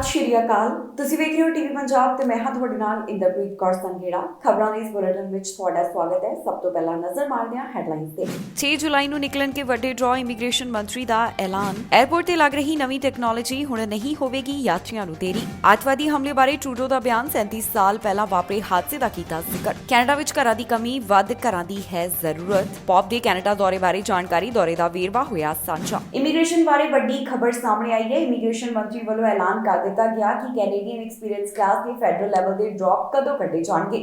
ਸ਼੍ਰੀ ਅਕਾਲ। ਤੁਸੀਂ ਵੇਖ ਰਹੇ ਹੋ ਟੀਵੀ ਪੰਜਾਬ ਤੇ ਮੈਂ ਹਾਂ ਤੁਹਾਡੇ ਨਾਲ ਇੰਦਰਪ੍ਰੀਤ ਕੌਰ ਸੰਘੇੜਾ। ਖਬਰਾਂ ਦੇ ਇਸ ਬੁਲੇਟਿਨ ਵਿੱਚ ਤੁਹਾਡਾ ਸਵਾਗਤ ਹੈ। ਸਭ ਤੋਂ ਪਹਿਲਾਂ ਨਜ਼ਰ ਮਾਰਦੇ ਹਾਂ ਹੈਡਲਾਈਨਸ ਤੇ। 6 ਜੁਲਾਈ ਨੂੰ ਨਿਕਲਣਗੇ ਵੱਡੇ ਡਰਾਅ ਇਮੀਗ੍ਰੇਸ਼ਨ ਮੰਤਰੀ ਦਾ ਐਲਾਨ। 에ਅਰਪੋਰਟ ਤੇ ਲੱਗ ਰਹੀ ਨਵੀਂ ਟੈਕਨੋਲੋਜੀ ਹੁਣ ਨਹੀਂ ਹੋਵੇਗੀ ਯਾਤਰੀਆਂ ਨੂੰ ਦੇਰੀ। ਅੱਤਵਾਦੀ ਹਮਲੇ ਬਾਰੇ ਟਰੂਡੋ ਦਾ ਬਿਆਨ 37 ਸਾਲ ਪਹਿਲਾਂ ਵਾਪਰੇ ਹਾਦਸੇ ਦਾ ਕੀਤਾ ਜ਼ਿਕਰ। ਕੈਨੇਡਾ ਵਿੱਚ ਘਰਾਂ ਦੀ ਕਮੀ, ਵੱਧ ਘਰਾਂ ਦੀ ਹੈ ਜ਼ਰੂਰਤ। ਪੌਪ ਦੇ ਕੈਨੇਡਾ ਦੌਰੇ ਬਾਰੇ ਜਾਣਕਾਰੀ, ਦੌਰੇ ਦਾ ਵੇਰਵਾ ਹੋਇਆ ਸਾਂਝਾ। ਇਮੀਗ੍ਰੇਸ਼ਨ ਬਾਰੇ ਵੱਡੀ ਖਬਰ ਸਾਹਮਣੇ ਆਈ ਹੈ। ਇਮੀਗ੍ਰੇਸ਼ਨ ਮੰਤਰੀ ਵੱਲੋਂ ਐਲਾਨ ਕਰ ਦਿੱਤਾ ਗਿਆ ਕਿ ਕੈਨੇਡੀਅਨ ਐਕਸਪੀਰੀਅੰਸ ਕਲਾਸ ਦੇ ਫੈਡਰਲ ਲੈਵਲ ਦੇ ਡਰਾਅ ਕਦੋਂ ਕੱਢੇ ਜਾਣਗੇ।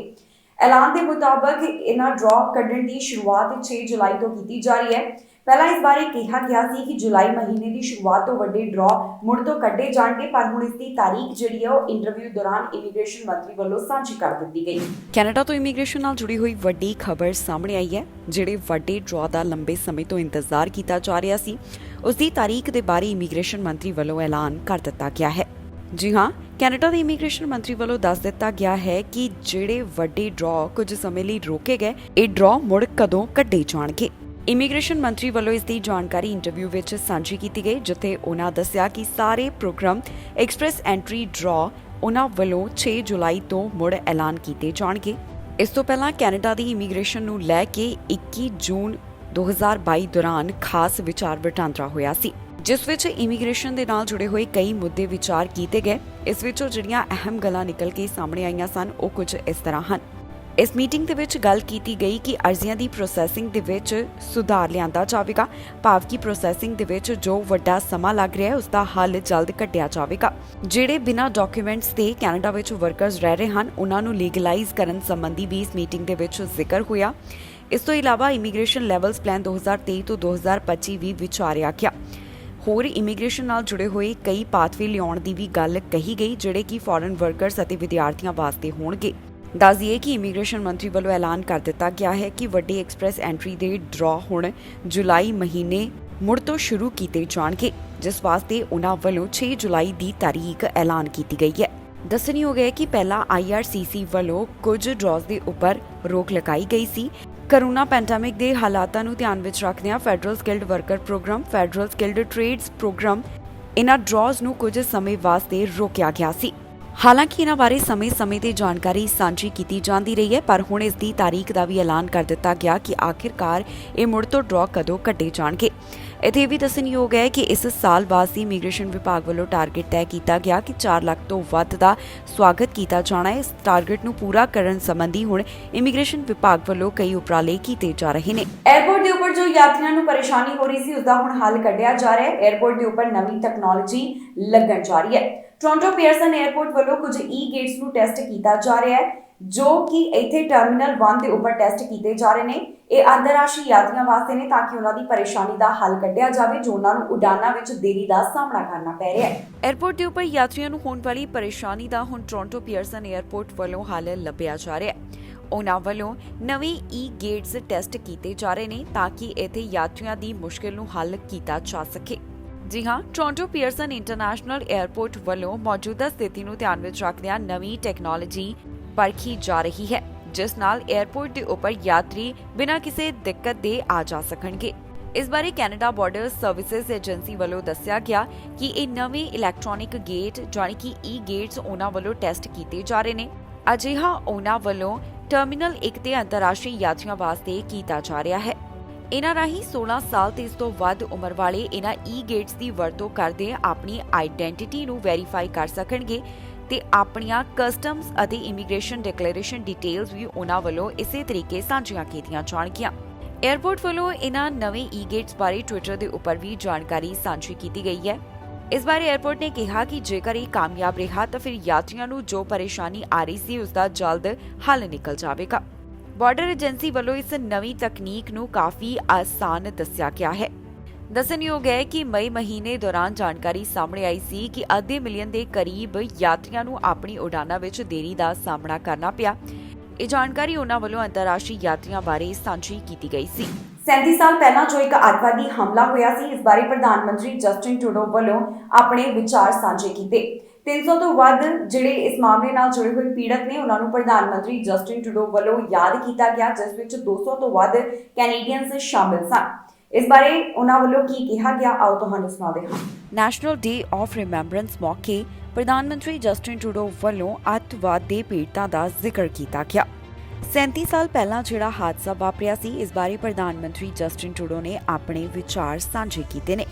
ਐਲਾਨ ਦੇ ਮੁਤਾਬਕ ਇਹਨਾਂ ਡਰਾਅ ਕੱਢਣ ਦੀ ਸ਼ੁਰੂਆਤ 6 ਜੁਲਾਈ ਤੋਂ ਕੀਤੀ ਜਾ ਰਹੀ ਹੈ। ਪਹਿਲਾਂ ਇਸ ਬਾਰੇ ਕਿਹਾ ਗਿਆ ਸੀ ਕਿ ਜੁਲਾਈ ਮਹੀਨੇ ਦੀ ਸ਼ੁਰੂਆਤ ਤੋਂ ਵੱਡੇ ਡਰਾਅ ਮੁੜ ਤੋਂ ਕੱਢੇ ਜਾਣਗੇ, ਪਰ ਹੁਣ ਇਸ ਦੀ ਤਾਰੀਖ ਜਿਹੜੀ ਹੈ ਉਹ ਇੰਟਰਵਿਊ ਦੌਰਾਨ ਇਮੀਗ੍ਰੇਸ਼ਨ ਮੰਤਰੀ ਵੱਲੋਂ ਸਾਂਝੀ ਕਰ ਦਿੱਤੀ ਗਈ। ਕੈਨੇਡਾ ਤੋਂ ਇਮੀਗ੍ਰੇਸ਼ਨ ਨਾਲ ਜੁੜੀ ਹੋਈ ਵੱਡੀ ਖਬਰ ਸਾਹਮਣੇ ਆਈ ਹੈ। ਜਿਹੜੇ ਵੱਡੇ ਡਰਾਅ ਦਾ ਲੰਬੇ ਸਮੇਂ ਤੋਂ ਇੰਤਜ਼ਾਰ ਕੀਤਾ ਜਾ ਰਿਹਾ ਸੀ, ਉਸ ਦੀ ਤਾਰੀਖ ਦੇ ਬਾਰੇ ਇਮੀਗ੍ਰੇਸ਼ਨ ਮੰਤਰੀ ਵੱਲੋਂ ਐਲਾਨ ਕਰ ਦਿੱਤਾ ਗਿਆ ਹੈ। ਜੀ ਹਾਂ, ਕੈਨੇਡਾ ਦੇ ਇਮੀਗ੍ਰੇਸ਼ਨ ਮੰਤਰੀ ਵੱਲੋਂ ਦੱਸ ਦਿੱਤਾ ਗਿਆ ਹੈ ਕਿ ਜਿਹੜੇ ਵੱਡੇ ਡਰਾਅ ਕੁਝ ਸਮੇਂ ਲਈ ਰੋਕੇ ਗਏ, ਇਹ ਡਰਾਅ ਮੁੜ ਕਦੋਂ ਕੱਢੇ ਜਾਣਗੇ। ਇਮੀਗ੍ਰੇਸ਼ਨ ਮੰਤਰੀ ਵੱਲੋਂ ਇਸ ਦੀ ਜਾਣਕਾਰੀ ਇੰਟਰਵਿਊ ਵਿੱਚ ਸਾਂਝੀ ਕੀਤੀ ਗਈ, ਜਿੱਥੇ ਉਹਨਾਂ ਦੱਸਿਆ ਕਿ ਸਾਰੇ ਪ੍ਰੋਗਰਾਮ ਐਕਸਪ੍ਰੈਸ ਐਂਟਰੀ ਡਰਾਅ ਉਹਨਾਂ ਵੱਲੋਂ 6 ਜੁਲਾਈ ਤੋਂ ਮੁੜ ਐਲਾਨ ਕੀਤੇ ਜਾਣਗੇ। ਇਸ ਤੋਂ ਪਹਿਲਾਂ ਕੈਨੇਡਾ ਦੀ ਇਮੀਗ੍ਰੇਸ਼ਨ ਨੂੰ ਲੈ ਕੇ 21 ਜੂਨ 2022 ਦੌਰਾਨ ਖਾਸ ਵਿਚਾਰ ਵਟਾਂਦਰਾ ਹੋਇਆ ਸੀ, ਜਿਸ ਵਿੱਚ ਇਮੀਗ੍ਰੇਸ਼ਨ ਦੇ ਨਾਲ ਜੁੜੇ ਹੋਏ ਕਈ ਮੁੱਦੇ ਵਿਚਾਰ ਕੀਤੇ ਗਏ। ਇਸ ਵਿੱਚੋਂ ਜਿਹੜੀਆਂ ਅਹਿਮ ਗੱਲਾਂ ਨਿਕਲ ਕੇ ਸਾਹਮਣੇ ਆਈਆਂ ਸਨ, ਉਹ ਕੁਝ ਇਸ ਤਰ੍ਹਾਂ ਹਨ। ਇਸ ਮੀਟਿੰਗ ਦੇ ਵਿੱਚ ਗੱਲ ਕੀਤੀ ਗਈ ਕਿ ਅਰਜ਼ੀਆਂ ਦੀ ਪ੍ਰੋਸੈਸਿੰਗ ਦੇ ਵਿੱਚ ਸੁਧਾਰ ਲਿਆਂਦਾ ਜਾਵੇਗਾ, ਭਾਵ ਕਿ ਪ੍ਰੋਸੈਸਿੰਗ ਦੇ ਵਿੱਚ ਜੋ ਵੱਡਾ ਸਮਾਂ ਲੱਗ ਰਿਹਾ ਹੈ ਉਸ ਦਾ ਹੱਲ ਜਲਦ ਕੱਢਿਆ ਜਾਵੇਗਾ। ਜਿਹੜੇ ਬਿਨਾਂ ਡਾਕੂਮੈਂਟਸ ਤੇ ਕੈਨੇਡਾ ਵਿੱਚ ਵਰਕਰਸ ਰਹਿ ਰਹੇ ਹਨ, ਉਹਨਾਂ ਨੂੰ ਲੀਗਲਾਈਜ਼ ਕਰਨ ਸੰਬੰਧੀ ਵੀ ਇਸ ਮੀਟਿੰਗ ਦੇ ਵਿੱਚ ਜ਼ਿਕਰ ਹੋਇਆ। ਇਸ ਤੋਂ ਇਲਾਵਾ ਇਮੀਗ੍ਰੇਸ਼ਨ ਲੈਵਲਸ ਪਲਾਨ 2023 ਤੋਂ 2025 ਵੀ ਵਿਚਾਰਿਆ ਗਿਆ। ਹੋਰ ਇਮੀਗ੍ਰੇਸ਼ਨ ਨਾਲ ਜੁੜੇ ਹੋਏ ਕਈ ਪਾਥਵੇ ਲਿਆਉਣ ਦੀ ਵੀ ਗੱਲ ਕਹੀ ਗਈ, ਜਿਹੜੇ ਕਿ ਫੋਰਨ ਵਰਕਰਸ ਅਤੇ ਵਿਦਿਆਰਥੀਆਂ ਵਾਸਤੇ ਹੋਣਗੇ। ਦੱਸ ਦਈਏ ਕਿ ਇਮੀਗ੍ਰੇਸ਼ਨ ਮੰਤਰੀ ਵੱਲੋਂ ਐਲਾਨ ਕਰ ਦਿੱਤਾ ਗਿਆ ਹੈ ਕਿ ਵੱਡੇ ਐਕਸਪ੍ਰੈਸ ਐਂਟਰੀ ਦੇ ਡਰਾਅ ਹੁਣ ਜੁਲਾਈ ਮਹੀਨੇ ਮੁੜ ਤੋਂ ਸ਼ੁਰੂ ਕੀਤੇ ਜਾਣਗੇ, ਜਿਸ ਵਾਸਤੇ ਉਹਨਾਂ ਵੱਲੋਂ 6 ਜੁਲਾਈ ਦੀ ਤਾਰੀਖ ਐਲਾਨ ਕੀਤੀ ਗਈ ਹੈ। ਦੱਸਣਯੋਗ ਹੈ ਕਿ ਪਹਿਲਾਂ IRCC ਵੱਲੋਂ ਕੁਝ ਡਰਾਅਸ ਦੇ ਉੱਪਰ ਰੋਕ ਲਗਾਈ ਗਈ ਸੀ। ਕਰੋਨਾ ਪੈਂਡੇਮਿਕ ਦੇ ਹਾਲਾਤਾਂ ਨੂੰ ਧਿਆਨ ਵਿੱਚ ਰੱਖਦਿਆਂ federal skilled worker program, federal skilled trades program, ਇਹਨਾਂ ਡਰਾਅਸ ਨੂੰ ਕੁਝ ਸਮੇਂ ਵਾਸਤੇ ਰੋਕਿਆ ਗਿਆ ਸੀ। ਹਾਲਾਂਕਿ ਇਹਨਾਂ ਬਾਰੇ ਸਮੇਂ-ਸਮੇਂ ਤੇ ਜਾਣਕਾਰੀ ਸਾਂਝੀ ਕੀਤੀ ਜਾਂਦੀ ਰਹੀ ਹੈ, ਪਰ ਹੁਣ ਇਸ ਦੀ ਤਾਰੀਖ ਦਾ ਵੀ ਐਲਾਨ ਕਰ ਦਿੱਤਾ ਗਿਆ ਕਿ ਆਖਿਰਕਾਰ ਇਹ ਮੁੜ ਤੋਂ ਡਰਾਅ ਕਦੋਂ ਕੱਢੇ ਜਾਣਗੇ। ਇੱਥੇ ਇਹ ਵੀ ਦੱਸਣਯੋਗ ਹੈ ਕਿ ਇਸ ਸਾਲ ਵਾਸਤੇ ਇਮੀਗ੍ਰੇਸ਼ਨ ਵਿਭਾਗ ਵੱਲੋਂ ਟਾਰਗੇਟ ਤੈਅ ਕੀਤਾ ਗਿਆ ਕਿ 4 ਲੱਖ ਤੋਂ ਵੱਧ ਦਾ ਸਵਾਗਤ ਕੀਤਾ ਜਾਣਾ ਹੈ। ਇਸ ਟਾਰਗੇਟ ਨੂੰ ਪੂਰਾ ਕਰਨ ਸੰਬੰਧੀ ਹੁਣ ਇਮੀਗ੍ਰੇਸ਼ਨ ਵਿਭਾਗ ਵੱਲੋਂ ਕਈ ਉਪਰਾਲੇ ਕੀਤੇ ਜਾ ਰਹੇ ਨੇ। 에ਅਰਪੋਰਟ ਦੇ ਉੱਪਰ ਜੋ ਯਾਤਰੀਆਂ ਨੂੰ ਪਰੇਸ਼ਾਨੀ ਹੋ ਰਹੀ ਸੀ, ਉਸ ਦਾ ਹੁਣ ਹੱਲ ਕੱਢਿਆ ਜਾ ਰਿਹਾ ਹੈ। 에ਅਰਪੋਰਟ ਦੇ ਉੱਪਰ ਨਵੀਂ ਟੈਕਨੋਲੋਜੀ ਲੱਗਣ ਜਾ ਰਹੀ ਹੈ। ਟੋਰਾਂਟੋ ਪੀਅਰਸਨ 에ਅਰਪੋਰਟ ਵੱਲੋਂ ਕੁਝ ਗੇਟਸ ਨੂੰ ਟੈਸਟ ਕੀਤਾ ਜਾ ਰਿਹਾ ਹੈ, ਜੋ ਕਿ ਇੱਥੇ ਟਰਮੀਨਲ 1 ਦੇ ਉੱਪਰ ਟੈਸਟ ਕੀਤੇ ਜਾ ਰਹੇ ਨੇ। ਇਹ ਅੰਤਰਰਾਸ਼ਟਰੀ ਯਾਤਰੀਆਂ ਵਾਸਤੇ ਨੇ, ਤਾਂ ਕਿ ਉਹਨਾਂ ਦੀ ਪਰੇਸ਼ਾਨੀ ਦਾ ਹੱਲ ਕੱਢਿਆ ਜਾਵੇ, ਜੋ ਉਹਨਾਂ ਨੂੰ ਉਡਾਨਾਂ ਵਿੱਚ ਦੇਰੀ ਦਾ ਸਾਹਮਣਾ ਕਰਨਾ ਪੈ ਰਿਹਾ ਹੈ। 에ਅਰਪੋਰਟ ਦੇ ਉੱਪਰ ਯਾਤਰੀਆਂ ਨੂੰ ਹੋਣ ਵਾਲੀ ਪਰੇਸ਼ਾਨੀ ਦਾ ਹੁਣ ਟੋਰਾਂਟੋ ਪੀਅਰਸਨ 에ਅਰਪੋਰਟ ਵੱਲੋਂ ਹੱਲ ਲੱਭਿਆ ਜਾ ਰਿਹਾ ਹੈ। ਉਹਨਾਂ ਵੱਲੋਂ ਨਵੇਂ ਗੇਟਸ ਟੈਸਟ ਕੀਤੇ ਜਾ ਰਹੇ ਨੇ, ਤਾਂ ਕਿ ਇੱਥੇ ਯਾਤਰੀਆਂ ਦੀ ਮੁਸ਼ਕਿਲ ਨੂੰ ਹੱਲ ਕੀਤਾ ਜਾ ਸਕੇ। ਜੀ ਹਾਂ, ਟੋਰਾਂਟੋ ਪੀਅਰਸਨ ਇੰਟਰਨੈਸ਼ਨਲ 에ਅਰਪੋਰਟ ਵੱਲੋਂ ਮੌਜੂਦਾ ਸਥਿਤੀ ਨੂੰ ਧਿਆਨ ਵਿੱਚ ਰੱਖਦਿਆਂ ਨਵੀਂ ਟੈਕਨੋਲੋਜੀ ਪਰਖੀ ਜਾ ਰਹੀ ਹੈ, ਜਿਸ ਨਾਲ 에ਅਰਪੋਰਟ ਦੇ ਉੱਪਰ ਯਾਤਰੀ ਬਿਨਾਂ ਕਿਸੇ ਦਿੱਕਤ ਦੇ ਆ ਜਾ ਸਕਣਗੇ। ਇਸ ਬਾਰੇ ਕੈਨੇਡਾ ਬਾਰਡਰ ਸਰਵਿਸਿਜ਼ ਏਜੰਸੀ ਵੱਲੋਂ ਦੱਸਿਆ ਗਿਆ ਕਿ ਇਹ ਨਵੇਂ ਇਲੈਕਟ੍ਰੋਨਿਕ ਗੇਟ ਜਾਣੀ ਕਿ ਗੇਟਸ ਉਹਨਾਂ ਵੱਲੋਂ ਟੈਸਟ ਕੀਤੇ ਜਾ ਰਹੇ ਨੇ। ਅਜਿਹਾ ਉਹਨਾਂ ਵੱਲੋਂ ਟਰਮੀਨਲ 1 ਤੇ ਅੰਤਰਰਾਸ਼ਟਰੀ ਯਾਤਰੀਆਂ ਵਾਸਤੇ ਕੀਤਾ ਜਾ ਰਿਹਾ ਹੈ। ਇਹਨਾਂ ਰਾਹੀਂ 16 ਸਾਲ ਤੇ ਇਸ ਤੋਂ ਵੱਧ ਉਮਰ ਵਾਲੇ ਇਹਨਾਂ ਗੇਟਸ ਦੀ ਵਰਤੋਂ ਕਰਦੇ ਆਪਣੀ ਆਈਡੈਂਟੀਟੀ ਨੂੰ ਵੈਰੀਫਾਈ ਕਰ ਸਕਣਗੇ ਤੇ ਆਪਣੀਆਂ ਕਸਟਮਸ ਅਤੇ ਇਮੀਗ੍ਰੇਸ਼ਨ ਡਿਕਲੇਰੇਸ਼ਨ ਡਿਟੇਲਸ ਵੀ ਉਹਨਾਂ ਵੱਲੋਂ ਇਸੇ ਤਰੀਕੇ ਸਾਂਝੀਆਂ ਕੀਤੀਆਂ ਜਾਣਗੀਆਂ। 에ਅਰਪੋਰਟ ਵੱਲੋਂ ਇਹਨਾਂ ਨਵੇਂ ਗੇਟਸ ਬਾਰੇ ਟਵਿੱਟਰ ਦੇ ਉੱਪਰ ਵੀ ਜਾਣਕਾਰੀ ਸਾਂਝੀ ਕੀਤੀ ਗਈ ਹੈ। ਇਸ ਬਾਰੇ 에ਅਰਪੋਰਟ ਨੇ ਕਿਹਾ ਕਿ ਜੇਕਰ ਇਹ ਕਾਮਯਾਬ ਰਿਹਾ ਤਾਂ ਫਿਰ ਯਾਤਰੀਆਂ ਨੂੰ ਜੋ ਪਰੇਸ਼ਾਨੀ ਆ ਰਹੀ ਸੀ, ਉਸ ਦਾ ਜਲਦ ਹੱਲ ਨਿਕਲ ਜਾਵੇਗਾ। ਬਾਰਡਰ ਏਜੰਸੀ ਵੱਲੋਂ ਇਸ ਨਵੀਂ ਤਕਨੀਕ ਨੂੰ ਕਾਫੀ ਆਸਾਨ ਦੱਸਿਆ ਗਿਆ ਹੈ। ਦੱਸਣਯੋਗ ਹੈ ਕਿ ਮਈ ਮਹੀਨੇ ਦੌਰਾਨ ਜਾਣਕਾਰੀ ਸਾਹਮਣੇ ਆਈ ਸੀ ਕਿ ਅੱਧੇ ਮਿਲੀਅਨ ਦੇ ਕਰੀਬ ਯਾਤਰੀਆਂ ਨੂੰ ਆਪਣੀ ਉਡਾਨਾਂ ਵਿੱਚ ਦੇਰੀ ਦਾ ਸਾਹਮਣਾ ਕਰਨਾ ਪਿਆ। ਇਹ ਜਾਣਕਾਰੀ ਉਹਨਾਂ ਵੱਲੋਂ ਅੰਤਰਰਾਸ਼ਟਰੀ ਯਾਤਰੀਆਂ ਬਾਰੇ ਸਾਂਝੀ ਕੀਤੀ ਗਈ ਸੀ। 37 ਸਾਲ ਪਹਿਲਾਂ ਜੋ ਇੱਕ ਅੱਤਵਾਦੀ ਹਮਲਾ ਹੋਇਆ ਸੀ, ਇਸ ਬਾਰੇ ਪ੍ਰਧਾਨ ਮੰਤਰੀ ਜਸਟਿਨ ਟਰੂਡੋ ਵੱਲੋਂ ਆਪਣੇ ਵਿਚਾਰ ਸਾਂਝੇ ਕੀਤੇ। 300 ਤੋਂ ਵੱਧ ਜਿਹੜੇ ਇਸ ਮਾਮਲੇ ਨਾਲ ਜੁੜੇ ਹੋਏ ਪੀੜਤ ਨੇ, ਉਹਨਾਂ ਨੂੰ ਪ੍ਰਧਾਨ ਮੰਤਰੀ ਜਸਟਿਨ ਟਰੂਡੋ ਵੱਲੋਂ ਯਾਦ ਕੀਤਾ ਗਿਆ, ਜਿਸ ਵਿੱਚ 200 ਤੋਂ ਵੱਧ ਕੈਨੇਡੀਅਨਸ ਸ਼ਾਮਿਲ ਸਨ। ਇਸ ਬਾਰੇ ਉਹਨਾਂ ਵੱਲੋਂ ਕੀ ਕਿਹਾ ਗਿਆ, ਆਓ ਤੁਹਾਨੂੰ ਸੁਣਾਉਂਦੇ ਹਾਂ। ਨੈਸ਼ਨਲ ਡੇ ਆਫ ਰਿਮੈਂਬਰੈਂਸ ਮੌਕੇ ਪ੍ਰਧਾਨ ਮੰਤਰੀ ਜਸਟਿਨ ਟਰੂਡੋ ਵੱਲੋਂ ਅੱਤਵਾਦ ਦੇ ਪੀੜਤਾਂ ਦਾ ਜ਼ਿਕਰ ਕੀਤਾ ਗਿਆ। 37 ਸਾਲ ਪਹਿਲਾਂ ਜਿਹੜਾ ਹਾਦਸਾ ਵਾਪਰਿਆ ਸੀ, ਇਸ ਬਾਰੇ ਪ੍ਰਧਾਨ ਮੰਤਰੀ ਜਸਟਿਨ ਟਰੂਡੋ ਨੇ ਆਪਣੇ ਵਿਚਾਰ ਸਾਂਝੇ ਕੀਤੇ ਨੇ।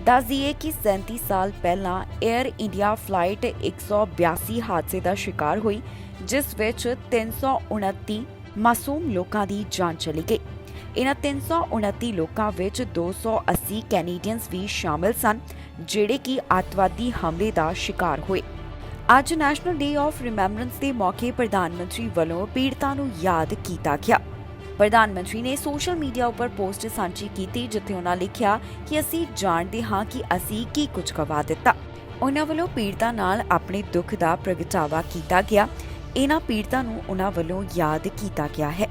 ਦੱਸ ਦਈਏ ਕਿ 37 ਸਾਲ ਪਹਿਲਾਂ 에ਅਰ ਇੰਡੀਆ ਫਲਾਈਟ 182 ਹਾਦਸੇ ਦਾ ਸ਼ਿਕਾਰ ਹੋਈ, ਜਿਸ ਵਿੱਚ 329 ਮਾਸੂਮ ਲੋਕਾਂ ਦੀ ਜਾਨ ਚਲੀ ਗਈ। ਇਨ੍ਹਾਂ 329 ਲੋਕਾਂ ਵਿੱਚ 280 ਕੈਨੇਡੀਅਨਸ ਵੀ ਸ਼ਾਮਲ ਸਨ, ਜਿਹੜੇ ਕਿ ਅੱਤਵਾਦੀ ਹਮਲੇ ਦਾ ਸ਼ਿਕਾਰ ਹੋਏ। ਅੱਜ ਨੈਸ਼ਨਲ ਡੇ ਆਫ ਰਿਮੈਂਬਰੈਂਸ ਦੇ ਮੌਕੇ ਪ੍ਰਧਾਨ ਮੰਤਰੀ ਵੱਲੋਂ ਪੀੜਤਾਂ ਨੂੰ ਯਾਦ ਕੀਤਾ ਗਿਆ। ਪ੍ਰਧਾਨ ਮੰਤਰੀ ਨੇ ਸੋਸ਼ਲ ਮੀਡੀਆ ਉੱਪਰ ਪੋਸਟ ਸਾਂਝੀ ਕੀਤੀ, ਜਿੱਥੇ ਉਹਨਾਂ ਲਿਖਿਆ ਕਿ ਅਸੀਂ ਜਾਣਦੇ ਹਾਂ ਕਿ ਅਸੀਂ ਕੀ ਕੁਝ ਗਵਾ ਦਿੱਤਾ। ਉਹਨਾਂ ਵੱਲੋਂ ਪੀੜਤਾਂ ਨਾਲ ਆਪਣੇ ਦੁੱਖ ਦਾ ਪ੍ਰਗਟਾਵਾ ਕੀਤਾ ਗਿਆ। ਇਹਨਾਂ ਪੀੜਤਾਂ ਨੂੰ ਉਹਨਾਂ ਵੱਲੋਂ ਯਾਦ ਕੀਤਾ ਗਿਆ ਹੈ।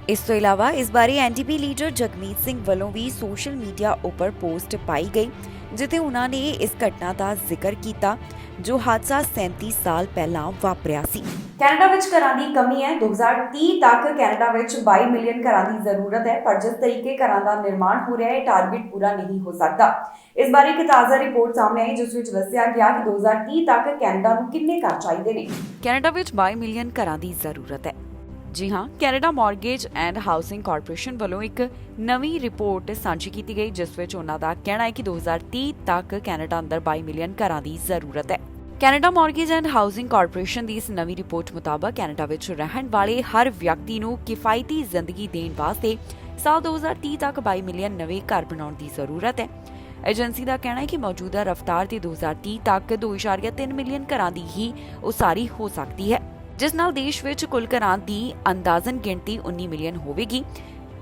ਇਸ ਤੋਂ ਇਲਾਵਾ ਇਸ ਬਾਰੇ ਐਨਡੀਪੀ ਲੀਡਰ ਜਗਮੀਤ ਸਿੰਘ ਵੱਲੋਂ ਵੀ ਸੋਸ਼ਲ ਮੀਡੀਆ ਉੱਪਰ ਪੋਸਟ ਪਾਈ ਗਈ, ਜਿੱਥੇ ਉਹਨਾਂ ਨੇ ਇਸ ਘਟਨਾ ਦਾ ਜ਼ਿਕਰ ਕੀਤਾ ਜੋ ਹਾਦਸਾ 37 ਸਾਲ ਪਹਿਲਾਂ ਵਾਪਰਿਆ ਸੀ। ਕੈਨੇਡਾ ਵਿੱਚ ਘਰਾਂ ਦੀ ਕਮੀ ਹੈ। 2030 ਤੱਕ ਕੈਨੇਡਾ ਵਿੱਚ 22 ਮਿਲੀਅਨ ਘਰਾਂ ਦੀ ਜ਼ਰੂਰਤ ਹੈ, ਪਰ ਜਿਸ ਤਰੀਕੇ ਘਰਾਂ ਦਾ ਨਿਰਮਾਣ ਹੋ ਰਿਹਾ ਹੈ, ਟਾਰਗੇਟ ਪੂਰਾ ਨਹੀਂ ਹੋ ਸਕਦਾ। ਇਸ ਬਾਰੇ ਇੱਕ ਤਾਜ਼ਾ ਰਿਪੋਰਟ ਸਾਹਮਣੇ ਆਈ, ਜਿਸ ਵਿੱਚ ਦੱਸਿਆ ਗਿਆ ਕਿ 2030 ਤੱਕ ਕੈਨੇਡਾ ਨੂੰ ਕਿੰਨੇ ਘਰ ਚਾਹੀਦੇ ਨੇ। ਕੈਨੇਡਾ ਵਿੱਚ 22 ਮਿਲੀਅਨ ਘਰਾਂ ਦੀ ਜ਼ਰੂਰਤ ਹੈ। ਜੀ ਹਾਂ, Canada mortgage and housing corporation ਵੱਲੋਂ ਇੱਕ ਨਵੀਂ ਰਿਪੋਰਟ ਸਾਂਝੀ ਕੀਤੀ ਗਈ, ਜਿਸ ਵਿੱਚ ਉਹਨਾਂ ਦਾ ਕਹਿਣਾ ਹੈ ਕਿ 2030 ਤੱਕ ਕੈਨੇਡਾ ਅੰਦਰ 22 ਮਿਲੀਅਨ ਘਰਾਂ ਦੀ ਜ਼ਰੂਰਤ ਹੈ। Canada mortgage and housing corporation ਦੀ ਇਸ ਨਵੀਂ ਰਿਪੋਰਟ ਮੁਤਾਬਕ ਕੈਨੇਡਾ ਵਿੱਚ ਰਹਿਣ ਵਾਲੇ ਹਰ ਵਿਅਕਤੀ ਨੂੰ ਕਿਫਾਇਤੀ ਜ਼ਿੰਦਗੀ ਦੇਣ ਵਾਸਤੇ ਸਾਲ 2030 ਤੱਕ 22 ਮਿਲੀਅਨ ਨਵੇਂ ਘਰ ਬਣਾਉਣ ਦੀ ਜ਼ਰੂਰਤ ਹੈ। ਏਜੰਸੀ ਦਾ ਕਹਿਣਾ ਹੈ ਕਿ ਮੌਜੂਦਾ ਰਫ਼ਤਾਰ ਤੇ 2030 ਤੱਕ 2.3 ਮਿਲੀਅਨ ਘਰਾਂ ਦੀ ਹੀ ਉਸਾਰੀ ਹੋ ਸਕਦੀ ਹੈ, ਜਿਸ ਨਾਲ ਦੇਸ਼ ਵਿੱਚ ਕੁੱਲ ਘਰਾਂ ਦੀ ਅੰਦਾਜ਼ਨ ਗਿਣਤੀ 19 ਮਿਲੀਅਨ ਹੋਵੇਗੀ,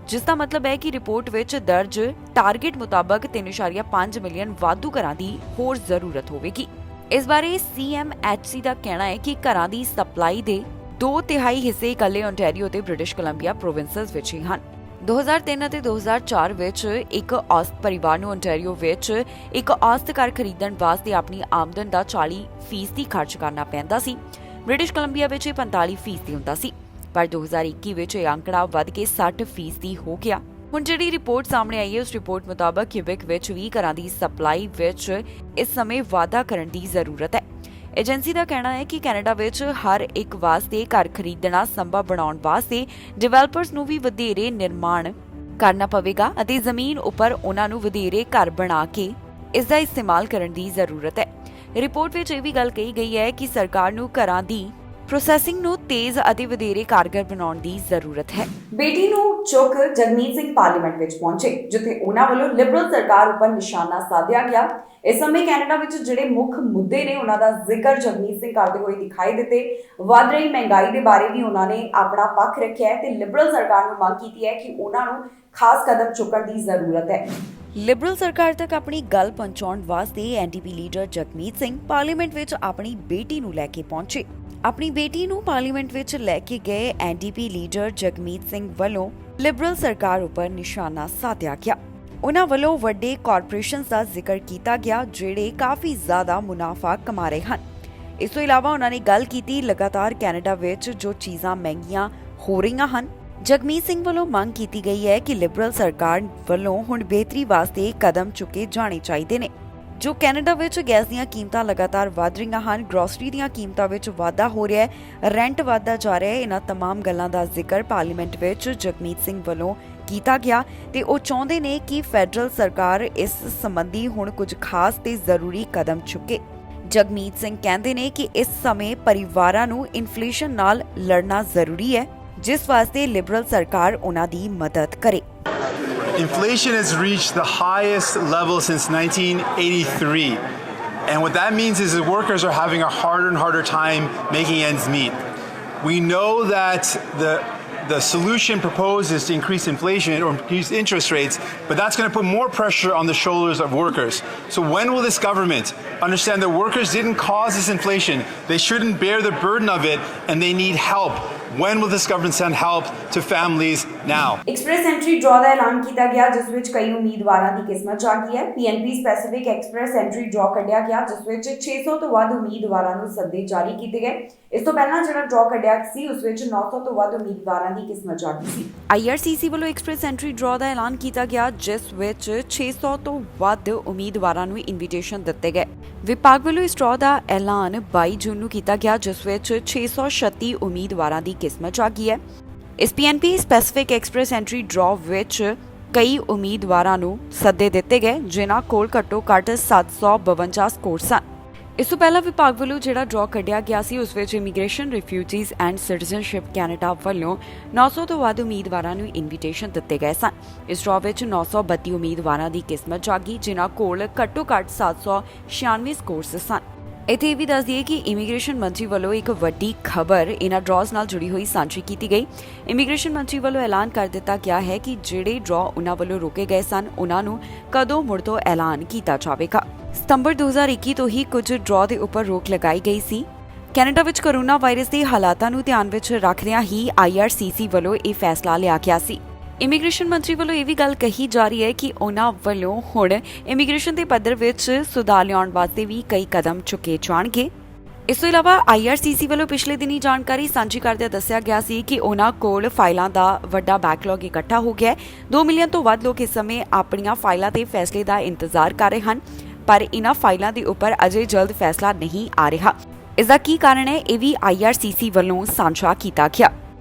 ਜਿਸ ਦਾ ਮਤਲਬ ਹੈ ਕਿ ਰਿਪੋਰਟ ਵਿੱਚ ਦਰਜ ਟਾਰਗੇਟ ਮੁਤਾਬਕ 3.5 ਮਿਲੀਅਨ ਵਾਧੂ ਘਰਾਂ ਦੀ ਹੋਰ ਜ਼ਰੂਰਤ ਹੋਵੇਗੀ। ਇਸ ਬਾਰੇ CMHC ਦਾ ਕਹਿਣਾ ਹੈ ਕਿ ਘਰਾਂ ਦੀ ਸਪਲਾਈ ਦੇ 2/3 ਹਿੱਸੇ ਇਕੱਲੇ ਓਨਟਾਰੀਓ ਤੇ ਬ੍ਰਿਟਿਸ਼ ਕੋਲੰਬੀਆ ਪ੍ਰੋਵਿੰਸਸ ਵਿੱਚ ਹੀ ਹਨ। 2003 ਅਤੇ 2004 ਵਿੱਚ ਇੱਕ ਔਸਤ ਪਰਿਵਾਰ ਨੂੰ ਓਨਟਾਰੀਓ ਵਿੱਚ ਇੱਕ ਔਸਤ ਘਰ ਖਰੀਦਣ ਵਾਸਤੇ ਆਪਣੀ ਆਮਦਨ ਦਾ 40% ਖਰਚ ਕਰਨਾ ਪੈਂਦਾ ਸੀ। ਬ੍ਰਿਟਿਸ਼ ਕੋਲੰਬੀਆ ਵਿੱਚ ਇਹ 45% ਹੁੰਦਾ ਸੀ, ਪਰ 2021 ਵਿੱਚ ਇਹ ਅੰਕੜਾ ਵੱਧ ਕੇ 60% ਹੋ ਗਿਆ। ਹੁਣ ਜਿਹੜੀ ਰਿਪੋਰਟ ਸਾਹਮਣੇ ਆਈ ਹੈ, ਉਸ ਰਿਪੋਰਟ ਮੁਤਾਬਕ ਕਿਊਬਿਕ ਵਿੱਚ ਵੀ ਘਰਾਂ ਦੀ ਸਪਲਾਈ ਵਿੱਚ ਇਸ ਸਮੇਂ ਵਾਧਾ ਕਰਨ ਦੀ ਜ਼ਰੂਰਤ ਹੈ। ਏਜੰਸੀ ਦਾ ਕਹਿਣਾ ਹੈ ਕਿ ਕੈਨੇਡਾ ਵਿੱਚ ਹਰ ਇੱਕ ਵਾਸਤੇ ਘਰ ਖਰੀਦਣਾ ਸੰਭਵ ਬਣਾਉਣ ਵਾਸਤੇ ਡਿਵੈਲਪਰਸ ਨੂੰ ਵੀ ਵਧੇਰੇ ਨਿਰਮਾਣ ਕਰਨਾ ਪਵੇਗਾ ਅਤੇ ਜ਼ਮੀਨ ਉੱਪਰ ਉਹਨਾਂ ਨੂੰ ਵਧੇਰੇ ਘਰ ਬਣਾ ਕੇ ਇਸ ਦਾ ਇਸਤੇਮਾਲ ਕਰਨ ਦੀ ਜ਼ਰੂਰਤ ਹੈ। ਰਿਪੋਰਟ ਵਿੱਚ ਇਹ ਵੀ ਗੱਲ ਕਹੀ ਗਈ ਹੈ ਕਿ ਸਰਕਾਰ ਨੂੰ ਘਰਾਂ ਦੀ ਪ੍ਰੋਸੈਸਿੰਗ ਨੂੰ ਤੇਜ਼ ਅਤੇ ਵਧੇਰੇ ਕਾਰਗਰ ਬਣਾਉਣ ਦੀ ਜ਼ਰੂਰਤ ਹੈ। ਬੇਟੀ ਨੂੰ ਚੁੱਕ ਜਗਮੀਤ ਸਿੰਘ ਪਾਰਲੀਮੈਂਟ ਵਿੱਚ ਪਹੁੰਚੇ, ਜਿੱਥੇ ਉਹਨਾਂ ਵੱਲੋਂ ਲਿਬਰਲ ਸਰਕਾਰ ਉੱਪਰ ਨਿਸ਼ਾਨਾ ਸਾਧਿਆ ਗਿਆ। ਇਸ ਸਮੇਂ ਕੈਨੇਡਾ ਵਿੱਚ ਜਿਹੜੇ ਮੁੱਖ ਮੁੱਦੇ ਨੇ, ਉਹਨਾਂ ਦਾ ਜ਼ਿਕਰ ਜਗਮੀਤ ਸਿੰਘ ਕਰਦੇ ਹੋਏ ਦਿਖਾਈ ਦਿੱਤੇ। ਵੱਧ ਰਹੀ ਮਹਿੰਗਾਈ ਦੇ ਬਾਰੇ ਵੀ ਉਹਨਾਂ ਨੇ ਆਪਣਾ ਪੱਖ ਰੱਖਿਆ ਹੈ ਤੇ ਲਿਬਰਲ ਸਰਕਾਰ ਨੂੰ ਮੰਗ ਕੀਤੀ ਹੈ ਕਿ ਉਹਨਾਂ ਨੂੰ ਖਾਸ ਕਦਮ ਚੁੱਕਣ ਦੀ ਜ਼ਰੂਰਤ ਹੈ। ਲਿਬਰਲ ਸਰਕਾਰ ਤੱਕ ਆਪਣੀ ਗੱਲ ਪਹੁੰਚਾਉਣ ਵਾਸਤੇ NDP leader Jagmeet Singh parliament ਵਿੱਚ ਆਪਣੀ ਬੇਟੀ ਨੂੰ ਲੈ ਕੇ ਪਹੁੰਚੇ। ਆਪਣੀ ਬੇਟੀ ਨੂੰ ਪਾਰਲੀਮੈਂਟ ਵਿੱਚ ਲੈ ਕੇ ਗਏ ਐਨਡੀਪੀ ਲੀਡਰ ਜਗਮੀਤ ਸਿੰਘ ਵੱਲੋਂ ਲਿਬਰਲ ਸਰਕਾਰ ਉੱਪਰ ਨਿਸ਼ਾਨਾ ਸਾਧਿਆ ਗਿਆ। ਉਹਨਾਂ ਵੱਲੋਂ ਵੱਡੇ ਕਾਰਪੋਰੇਸ਼ਨਸ ਦਾ ਜ਼ਿਕਰ ਕੀਤਾ ਗਿਆ, ਜਿਹੜੇ ਕਾਫੀ ਜ਼ਿਆਦਾ ਮੁਨਾਫਾ ਕਮਾ ਰਹੇ ਹਨ। ਇਸ ਤੋਂ ਇਲਾਵਾ ਉਹਨਾਂ ਨੇ ਗੱਲ ਕੀਤੀ ਲਗਾਤਾਰ ਕੈਨੇਡਾ ਵਿੱਚ ਜੋ ਚੀਜ਼ਾਂ ਮਹਿੰਗੀਆਂ ਹੋ ਰਹੀਆਂ ਹਨ। ਜਗਮੀਤ ਸਿੰਘ ਵੱਲੋਂ ਮੰਗ ਕੀਤੀ ਗਈ ਹੈ ਕਿ ਲਿਬਰਲ ਸਰਕਾਰ ਵੱਲੋਂ ਹੁਣ ਬਿਹਤਰੀ ਵਾਸਤੇ ਕਦਮ ਚੁੱਕੇ ਜਾਣੇ ਚਾਹੀਦੇ ਨੇ। ਜੋ ਕੈਨੇਡਾ ਵਿੱਚ ਗੈਸ ਦੀਆਂ ਕੀਮਤਾਂ ਲਗਾਤਾਰ ਵਧ ਰਹੀਆਂ ਹਨ, ਗਰੋਸਰੀ ਦੀਆਂ ਕੀਮਤਾਂ ਵਿੱਚ ਵਾਧਾ ਹੋ ਰਿਹਾ ਹੈ, ਰੈਂਟ ਵਧਦਾ ਜਾ ਰਿਹਾ ਹੈ, ਇਹਨਾਂ तमाम ਗੱਲਾਂ ਦਾ ਜ਼ਿਕਰ ਪਾਰਲੀਮੈਂਟ ਵਿੱਚ ਜਗਮੀਤ ਸਿੰਘ ਵੱਲੋਂ ਕੀਤਾ ਗਿਆ ਤੇ ਉਹ ਚਾਹੁੰਦੇ ਨੇ ਕਿ ਫੈਡਰਲ ਸਰਕਾਰ ਇਸ ਸੰਬੰਧੀ ਹੁਣ ਕੁਝ ਖਾਸ ਤੇ ਜ਼ਰੂਰੀ ਕਦਮ ਚੁੱਕੇ। ਜਗਮੀਤ ਸਿੰਘ ਕਹਿੰਦੇ ਨੇ ਕਿ ਇਸ ਸਮੇਂ ਪਰਿਵਾਰਾਂ ਨੂੰ ਇਨਫਲੇਸ਼ਨ ਨਾਲ ਲੜਨਾ ਜ਼ਰੂਰੀ ਹੈ, ਜਿਸ ਵਾਸਤੇ ਲਿਬਰਲ ਸਰਕਾਰ ਉਹਨਾਂ ਦੀ ਮਦਦ ਕਰੇ। Inflation has reached the highest level since 1983. And what that means is that workers are having a harder and harder time making ends meet. We know that the solution proposed is to increase inflation or increase interest rates, but that's going to put more pressure on the shoulders of workers. So when will this government understand that workers didn't cause this inflation, they shouldn't bear the burden of it, and they need help? When will this government send help to families now? Express entry draw ਦਾ ਐਲਾਨ ਕੀਤਾ ਗਿਆ, ਜਿਸ ਵਿੱਚ ਕਈ ਉਮੀਦਵਾਰਾਂ ਦੀ ਕਿਸਮਤ ਜਾਗੀ ਹੈ। PNP specific express entry draw ਕੱਢਿਆ ਗਿਆ, ਜਿਸ ਵਿੱਚ 600 ਤੋਂ ਵੱਧ ਉਮੀਦਵਾਰਾਂ ਨੂੰ ਸੱਦੇ ਜਾਰੀ ਕੀਤੇ ਗਏ। ਇਸ ਤੋਂ ਪਹਿਲਾਂ ਜਿਹੜਾ ਡਰਾਅ ਕੱਢਿਆ ਸੀ ਉਸ ਵਿੱਚ 900 ਤੋਂ ਵੱਧ ਉਮੀਦਵਾਰਾਂ ਦੀ ਕਿਸਮਤ ਜਾਗੀ ਸੀ। IRCC ਵੱਲੋਂ ਐਕਸਪ੍ਰੈਸ ਐਂਟਰੀ ਡਰਾਅ ਦਾ ਐਲਾਨ ਕੀਤਾ ਗਿਆ, ਜਿਸ ਵਿੱਚ 600 ਤੋਂ ਵੱਧ ਉਮੀਦਵਾਰਾਂ ਨੂੰ ਇਨਵੀਟੇਸ਼ਨ ਦਿੱਤੇ ਗਏ। ਵਿਭਾਗ ਵੱਲੋਂ ਇਸ ਡਰਾਅ ਦਾ ਐਲਾਨ 22 ਜੂਨ ਨੂੰ ਕੀਤਾ ਗਿਆ, ਜਿਸ ਵਿੱਚ 636 ਉਮੀਦਵਾਰਾਂ ਦੀ ਕਿਸਮਤ ਜਾਗੀ ਹੈ। ਇਸ PNP specific express entry draw ਵਿੱਚ ਕਈ ਉਮੀਦਵਾਰਾਂ ਨੂੰ ਸੱਦੇ ਦਿੱਤੇ ਗਏ, ਜਿਨ੍ਹਾਂ ਕੋਲ ਘੱਟੋ-ਘੱਟ 752 ਸਕੋਰ ਸਨ। ਇਸ ਤੋਂ ਪਹਿਲਾਂ ਵਿਭਾਗ ਵੱਲੋਂ ਜਿਹੜਾ ਡਰਾਅ ਕੱਢਿਆ ਗਿਆ ਸੀ ਉਸ ਵਿੱਚ immigration, refugees and citizenship Canada ਵੱਲੋਂ 900 ਤੋਂ ਵੱਧ ਉਮੀਦਵਾਰਾਂ ਨੂੰ ਇਨਵੀਟੇਸ਼ਨ ਦਿੱਤੇ ਗਏ ਸਨ। ਇਸ ਡਰਾਅ ਵਿੱਚ 932 ਉਮੀਦਵਾਰਾਂ ਦੀ ਕਿਸਮਤ ਜਾਗੀ, ਜਿਨ੍ਹਾਂ ਕੋਲ ਘੱਟੋ-ਘੱਟ 796 ਸਕੋਰਸ ਸਨ। ਇੱਥੇ ਇਹ ਵੀ ਦੱਸ ਦਈਏ ਕਿ ਇਮੀਗ੍ਰੇਸ਼ਨ ਮੰਤਰੀ ਵੱਲੋਂ ਇੱਕ ਵੱਡੀ ਖਬਰ ਇਹਨਾਂ ਡਰਾਅਜ਼ ਨਾਲ ਜੁੜੀ ਹੋਈ ਸਾਂਝੀ ਕੀਤੀ ਗਈ। ਇਮੀਗ੍ਰੇਸ਼ਨ ਮੰਤਰੀ ਵੱਲੋਂ ਐਲਾਨ ਕਰ ਦਿੱਤਾ ਗਿਆ ਹੈ ਕਿ ਜਿਹੜੇ ਡਰਾਅ ਉਹਨਾਂ ਵੱਲੋਂ ਰੋਕੇ ਗਏ ਸਨ, ਉਹਨਾਂ ਨੂੰ ਕਦੋਂ ਮੁੜ ਤੋਂ ਐਲਾਨ ਕੀਤਾ ਜਾਵੇਗਾ। ਸਤੰਬਰ 2021 ਤੋਂ ਹੀ ਕੁਝ ਡਰਾਅ ਦੇ ਉੱਪਰ ਰੋਕ ਲਗਾਈ ਗਈ ਸੀ। ਕੈਨੇਡਾ ਵਿੱਚ ਕੋਰੋਨਾ ਵਾਇਰਸ ਦੇ ਹਾਲਾਤਾਂ ਨੂੰ ਧਿਆਨ ਵਿੱਚ ਰੱਖਦਿਆਂ ਹੀ IRCC ਵੱਲੋਂ ਇਹ ਫੈਸਲਾ ਲਿਆ ਗਿਆ ਸੀ। ਇਮੀਗ੍ਰੇਸ਼ਨ ਮੰਤਰੀ ਵੱਲੋਂ ਇਹ ਵੀ ਗੱਲ ਕਹੀ ਜਾ ਰਹੀ ਹੈ ਕਿ ਉਹਨਾਂ ਵੱਲੋਂ ਹੁਣ ਇਮੀਗ੍ਰੇਸ਼ਨ ਦੇ ਪੱਧਰ ਵਿੱਚ ਸੁਧਾਰ ਲਿਆਉਣ ਵਾਸਤੇ ਵੀ ਕਈ ਕਦਮ ਚੁੱਕੇ ਜਾਣਗੇ। ਇਸ ਤੋਂ ਇਲਾਵਾ IRCC ਵੱਲੋਂ ਪਿਛਲੇ ਦਿਨੀ ਜਾਣਕਾਰੀ ਸਾਂਝੀ ਕਰਦਿਆਂ ਦੱਸਿਆ ਗਿਆ ਸੀ ਕਿ ਉਹਨਾਂ ਕੋਲ ਫਾਈਲਾਂ ਦਾ ਵੱਡਾ ਬੈਕਲੌਗ ਇਕੱਠਾ ਹੋ ਗਿਆ ਹੈ। 2 ਮਿਲੀਅਨ ਤੋਂ ਵੱਧ ਲੋਕ ਇਸ ਸਮੇਂ ਆਪਣੀਆਂ ਫਾਈਲਾਂ ਤੇ ਫੈਸਲੇ ਦਾ ਇੰਤਜ਼ਾਰ ਕਰ ਰਹੇ ਹਨ, ਪਰ ਇਹਨਾਂ ਫਾਈਲਾਂ ਦੇ ਉੱਪਰ ਅਜੇ ਜਲਦ ਫੈਸਲਾ ਨਹੀਂ ਆ ਰਿਹਾ। ਇਸ ਦਾ ਕੀ ਕਾਰਨ ਹੈ, ਇਹ ਵੀ IRCC ਵੱਲੋਂ ਸਾਂਝਾ ਕੀਤਾ ਗਿਆ।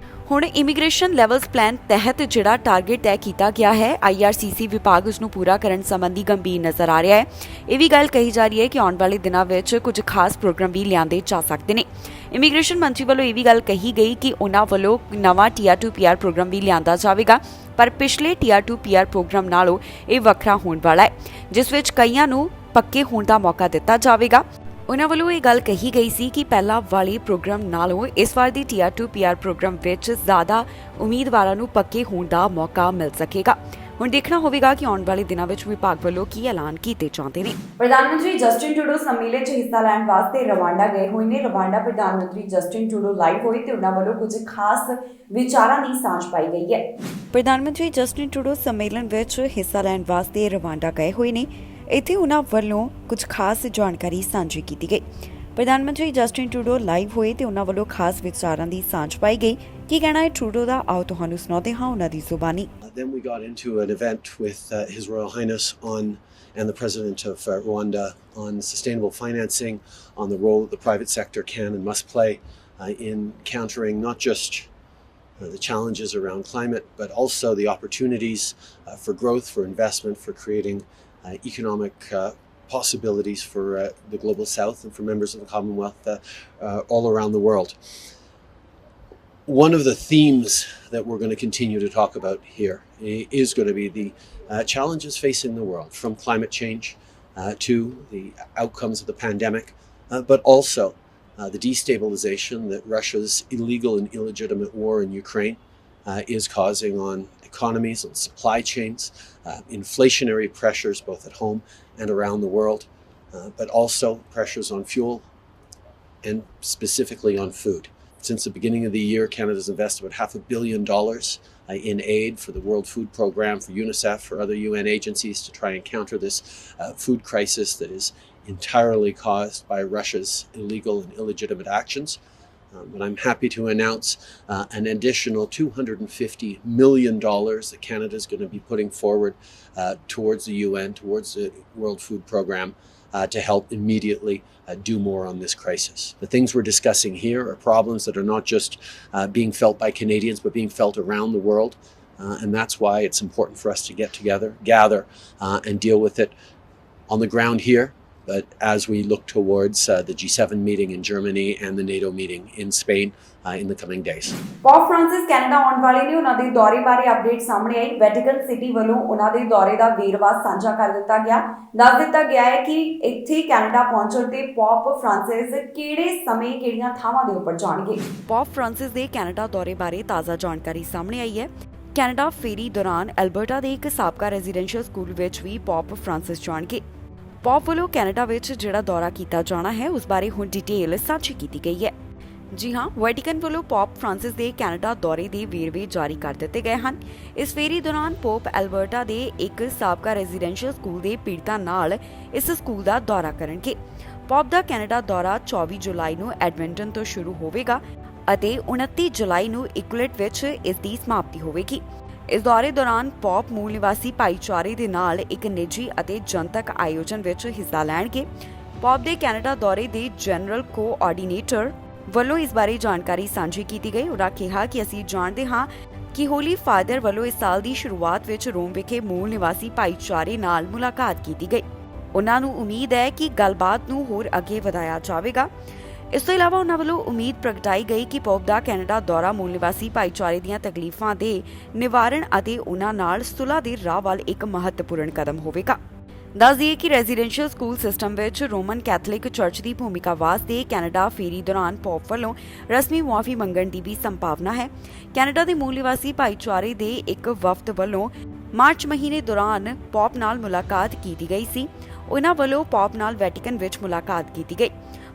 ਹੁਣ ਇਮੀਗ੍ਰੇਸ਼ਨ ਲੈਵਲਸ ਪਲਾਨ ਤਹਿਤ ਜਿਹੜਾ ਟਾਰਗੇਟ ਤੈਅ ਕੀਤਾ ਗਿਆ ਹੈ, IRCC ਵਿਭਾਗ ਉਸ ਨੂੰ ਪੂਰਾ ਕਰਨ ਸੰਬੰਧੀ ਗੰਭੀਰ ਨਜ਼ਰ ਆ ਰਿਹਾ ਹੈ। ਇਹ ਵੀ ਗੱਲ ਕਹੀ ਜਾ ਰਹੀ ਹੈ ਕਿ ਆਉਣ ਵਾਲੇ ਦਿਨਾਂ ਵਿੱਚ ਕੁਝ ਖਾਸ ਪ੍ਰੋਗਰਾਮ ਵੀ ਲਿਆਂਦੇ ਜਾ ਸਕਦੇ ਨੇ। ਇਮੀਗ੍ਰੇਸ਼ਨ ਮੰਤਰੀ ਵੱਲੋਂ ਇਹ ਵੀ ਗੱਲ ਕਹੀ ਗਈ ਕਿ ਉਹਨਾਂ ਵੱਲੋਂ ਨਵਾਂ Tier 2 PR ਪ੍ਰੋਗਰਾਮ ਵੀ ਲਿਆਂਦਾ ਜਾਵੇਗਾ, ਪਰ ਪਿਛਲੇ Tier 2 PR ਪ੍ਰੋਗਰਾਮ ਨਾਲੋਂ ਇਹ ਵੱਖਰਾ ਹੋਣ ਵਾਲਾ ਹੈ, ਜਿਸ ਵਿੱਚ ਕਈਆਂ ਨੂੰ ਪੱਕੇ ਹੋਣ ਦਾ ਮੌਕਾ ਦਿੱਤਾ ਜਾਵੇਗਾ। ਉਹਨਾਂ ਵੱਲੋਂ ਇਹ ਗੱਲ ਕਹੀ ਗਈ ਸੀ ਕਿ ਪਹਿਲਾਂ ਵਾਲੇ ਪ੍ਰੋਗਰਾਮ ਨਾਲੋਂ ਇਸ ਵਾਰ ਦੀ Tier 2 PR ਪ੍ਰੋਗਰਾਮ ਵਿੱਚ ਜ਼ਿਆਦਾ ਉਮੀਦਵਾਰਾਂ ਨੂੰ ਪੱਕੇ ਹੋਣ ਦਾ ਮੌਕਾ ਮਿਲ ਸਕੇਗਾ। ਹੁਣ ਦੇਖਣਾ ਹੋਵੇਗਾ ਕਿ ਆਉਣ ਵਾਲੇ ਦਿਨਾਂ ਵਿੱਚ ਵਿਭਾਗ ਵੱਲੋਂ ਕੀ ਐਲਾਨ ਕੀਤੇ ਜਾਂਦੇ ਨੇ। ਪ੍ਰਧਾਨ ਮੰਤਰੀ ਜਸਟਿਨ ਟਰੂਡੋ ਸੰਮੇਲਨ 'ਚ ਹਿੱਸਾ ਲੈਣ ਵਾਸਤੇ ਰਵਾਂਡਾ ਗਏ ਹੋਏ ਨੇ। ਰਵਾਂਡਾ ਪ੍ਰਧਾਨ ਮੰਤਰੀ ਜਸਟਿਨ ਟਰੂਡੋ ਲਾਈਵ ਹੋਏ ਤੇ ਉਹਨਾਂ ਵੱਲੋਂ ਕੁਝ ਖਾਸ ਵਿਚਾਰਾਂ ਦੀ ਸਾਂਝ ਪਾਈ ਗਈ ਹੈ। ਪ੍ਰਧਾਨ ਮੰਤਰੀ ਜਸਟਿਨ ਟਰੂਡੋ ਸੰਮੇਲਨ ਵਿੱਚ ਹਿੱਸਾ ਲੈਣ ਵਾਸਤੇ ਰਵਾਂਡਾ ਗਏ ਹੋਏ ਨੇ। ਇੱਥੇ ਉਹਨਾਂ ਵੱਲੋਂ ਕੁਝ ਖਾਸ ਜਾਣਕਾਰੀ ਸਾਂਝੀ ਕੀਤੀ ਗਈ। ਪ੍ਰਧਾਨ ਮੰਤਰੀ ਜਸਟਿਨ ਟਰੂਡੋ ਲਾਈਵ ਹੋਏ ਤੇ ਉਹਨਾਂ ਵੱਲੋਂ ਖਾਸ ਵਿਚਾਰਾਂ ਦੀ ਸਾਂਝ ਪਾਈ ਗਈ। ਕੀ ਕਹਿਣਾ ਹੈ ਟਰੂਡੋ ਦਾ, ਆਓ ਤੁਹਾਨੂੰ ਸੁਣਾਉਂਦੇ ਹਾਂ ਉਹਨਾਂ ਦੀ ਜ਼ੁਬਾਨੀ। Then we got into an event with His Royal Highness and the President of Rwanda on sustainable financing, on the role that the private sector can and must play in countering not just the challenges around climate, but also the opportunities for growth, for investment, for creating economic possibilities for the Global South and for members of the Commonwealth all around the world. One of the themes that we're going to continue to talk about here is going to be the challenges facing the world, from climate change to the outcomes of the pandemic, but also the destabilization that Russia's illegal and illegitimate war in Ukraine is causing on economies, on supply chains, inflationary pressures both at home and around the world, but also pressures on fuel and specifically on food. Since the beginning of the year, Canada's invested about $500 million in aid for the World Food Programme, for UNICEF, for other UN agencies to try and counter this food crisis that is entirely caused by Russia's illegal and illegitimate actions. But I'm happy to announce an additional $250 million that Canada is going to be putting forward towards the UN, towards the World Food Programme, to help immediately do more on this crisis. The things we're discussing here are problems that are not just being felt by Canadians, but being felt around the world. And that's why it's important for us to get together, gather, and deal with it on the ground here. But as we look towards the G7 meeting in Germany and the NATO meeting in Spain in the coming days. Pope Francis Canada ਆਉਣ ਵਾਲੇ ਨੇ। ਉਹਨਾਂ ਦੇ ਦੌਰੇ ਬਾਰੇ update ਸਾਹਮਣੇ ਆਈ। Vatican city ਵੱਲੋਂ ਉਹਨਾਂ ਦੇ ਦੌਰੇ ਦਾ ਵੇਰਵਾ ਸਾਂਝਾ ਕਰ ਦਿੱਤਾ ਗਿਆ। ਦੱਸ ਦਿੱਤਾ ਗਿਆ ਹੈ ਕਿ ਇੱਥੇ ਕੈਨੇਡਾ ਪਹੁੰਚਣ ਤੇ ਪੋਪ ਫ੍ਰਾਂਸਿਸ ਕਿਹੜੇ ਸਮੇਂ ਕਿਹੜੀਆਂ ਥਾਵਾਂ ਦੇ ਉੱਪਰ ਜਾਣਗੇ। ਪੋਪ ਫ੍ਰਾਂਸਿਸ ਦੇ ਕੈਨੇਡਾ ਦੌਰੇ ਬਾਰੇ ਤਾਜ਼ਾ ਜਾਣਕਾਰੀ ਸਾਹਮਣੇ ਆਈ ਹੈ। ਕੈਨੇਡਾ ਫੇਰੀ ਦੌਰਾਨ ਐਲਬਰਟਾ ਦੇ ਇੱਕ ਸਾਬਕਾ ਰੈਜ਼ੀਡੈਂਸ਼ੀਅਲ ਸਕੂਲ ਵਿੱਚ ਵੀ ਪੋਪ ਫ੍ਰਾਂਸਿਸ ਜਾਣਗੇ। ਪੋਪ ਵੱਲੋਂ ਕੈਨੇਡਾ ਵਿੱਚ ਜਿਹੜਾ ਦੌਰਾ ਕੀਤਾ ਜਾਣਾ ਹੈ ਉਸ ਬਾਰੇ ਹੁਣ ਡਿਟੇਲ ਸਾਂਝੀ ਕੀਤੀ ਗਈ ਹੈ। ਜੀ ਹਾਂ, ਵੈਟੀਕਨ ਵੱਲੋਂ ਪੋਪ ਫ੍ਰਾਂਸਿਸ ਦੇ ਕੈਨੇਡਾ ਦੌਰੇ ਦੇ ਵੇਰਵੇ ਜਾਰੀ ਕਰ ਦਿੱਤੇ ਗਏ ਹਨ। ਇਸ ਫੇਰੀ ਦੌਰਾਨ ਪੋਪ ਐਲਬਰਟਾ ਦੇ ਇੱਕ ਸਾਬਕਾ ਰੈਜ਼ੀਡੈਂਸ਼ੀਅਲ ਸਕੂਲ ਦੇ ਪੀੜਤਾਂ ਨਾਲ ਇਸ ਸਕੂਲ ਦਾ ਦੌਰਾ ਕਰਨਗੇ। ਪੌਪ ਦਾ ਕੈਨੇਡਾ ਦੌਰਾ 24 ਜੁਲਾਈ ਨੂੰ ਐਡਮਿੰਟਨ ਤੋਂ ਸ਼ੁਰੂ ਹੋਵੇਗਾ ਅਤੇ 29 ਜੁਲਾਈ ਨੂੰ ਇਕੁਇਲਟ ਵਿੱਚ ਇਸ ਦੀ ਸਮਾਪਤੀ ਹੋਵੇਗੀ। ਇਸ ਦੌਰੇ ਦੌਰਾਨ ਪੌਪ ਮੂਲ ਨਿਵਾਸੀ ਭਾਈਚਾਰੇ ਦੇ ਨਾਲ ਇੱਕ ਨਿੱਜੀ ਅਤੇ ਜਨਤਕ ਆਯੋਜਨ ਵਿੱਚ ਹਿੱਸਾ ਲੈਣਗੇ। ਪੌਪ ਦੇ ਕੈਨੇਡਾ ਦੌਰੇ ਦੇ ਜਨਰਲ ਕੋਆਰਡੀਨੇਟਰ ਵੱਲੋਂ ਇਸ ਬਾਰੇ ਜਾਣਕਾਰੀ ਸਾਂਝੀ ਕੀਤੀ ਗਈ। ਉਹਨਾਂ ਕਿਹਾ ਕਿ ਅਸੀਂ ਜਾਣਦੇ ਹਾਂ ਕਿ ਹੋਲੀ ਫਾਦਰ ਵੱਲੋਂ ਇਸ ਸਾਲ ਦੀ ਸ਼ੁਰੂਆਤ ਵਿੱਚ ਰੋਮ ਵਿਖੇ ਮੂਲ ਨਿਵਾਸੀ ਭਾਈਚਾਰੇ ਨਾਲ ਮੁਲਾਕਾਤ ਕੀਤੀ ਗਈ। ਉਹਨਾਂ ਨੂੰ ਉਮੀਦ ਹੈ ਕਿ ਗੱਲਬਾਤ ਨੂੰ ਹੋਰ ਅੱਗੇ ਵਧਾਇਆ ਜਾਵੇਗਾ। ਇਸ ਤੋਂ ਇਲਾਵਾ ਉਹਨਾਂ ਵੱਲੋਂ ਉਮੀਦ ਪ੍ਰਗਟਾਈ ਗਈ ਕਿ ਪੌਪ ਦਾ ਕੈਨੇਡਾ ਦੌਰਾ ਮੂਲ ਨਿਵਾਸੀ ਭਾਈਚਾਰੇ ਦੀਆਂ ਤਕਲੀਫਾਂ ਦੇ ਨਿਵਾਰਣ ਅਤੇ ਉਹਨਾਂ ਨਾਲ ਸੁਲ੍ਹਾ ਦੇ ਰਾਹ ਵੱਲ ਇੱਕ ਮਹੱਤਵਪੂਰਨ ਕਦਮ ਹੋਵੇਗਾ। ਦੱਸ ਦਈਏ ਕਿ ਰੈਜ਼ੀਡੈਂਸ਼ੀਅਲ ਸਕੂਲ ਸਿਸਟਮ ਵਿੱਚ ਰੋਮਨ ਕੈਥੋਲਿਕ ਚਰਚ ਦੀ ਭੂਮਿਕਾ ਵਾਸਤੇ ਕੈਨੇਡਾ ਫੇਰੀ ਦੌਰਾਨ ਪੌਪ ਵੱਲੋਂ ਰਸਮੀ ਮੁਆਫੀ ਮੰਗਣ ਦੀ ਵੀ ਸੰਭਾਵਨਾ ਹੈ। ਕੈਨੇਡਾ ਦੇ ਮੂਲ ਨਿਵਾਸੀ ਭਾਈਚਾਰੇ ਦੇ ਇੱਕ ਵਫਦ ਵੱਲੋਂ ਮਾਰਚ ਮਹੀਨੇ ਦੌਰਾਨ ਪੌਪ ਨਾਲ ਮੁਲਾਕਾਤ ਕੀਤੀ ਗਈ ਸੀ। ਉਹਨਾਂ ਵੱਲੋਂ ਪੌਪ ਨਾਲ ਵੈਟੀਕਨ ਵਿੱਚ ਮੁਲਾਕਾਤ ਕੀਤੀ ਗਈ।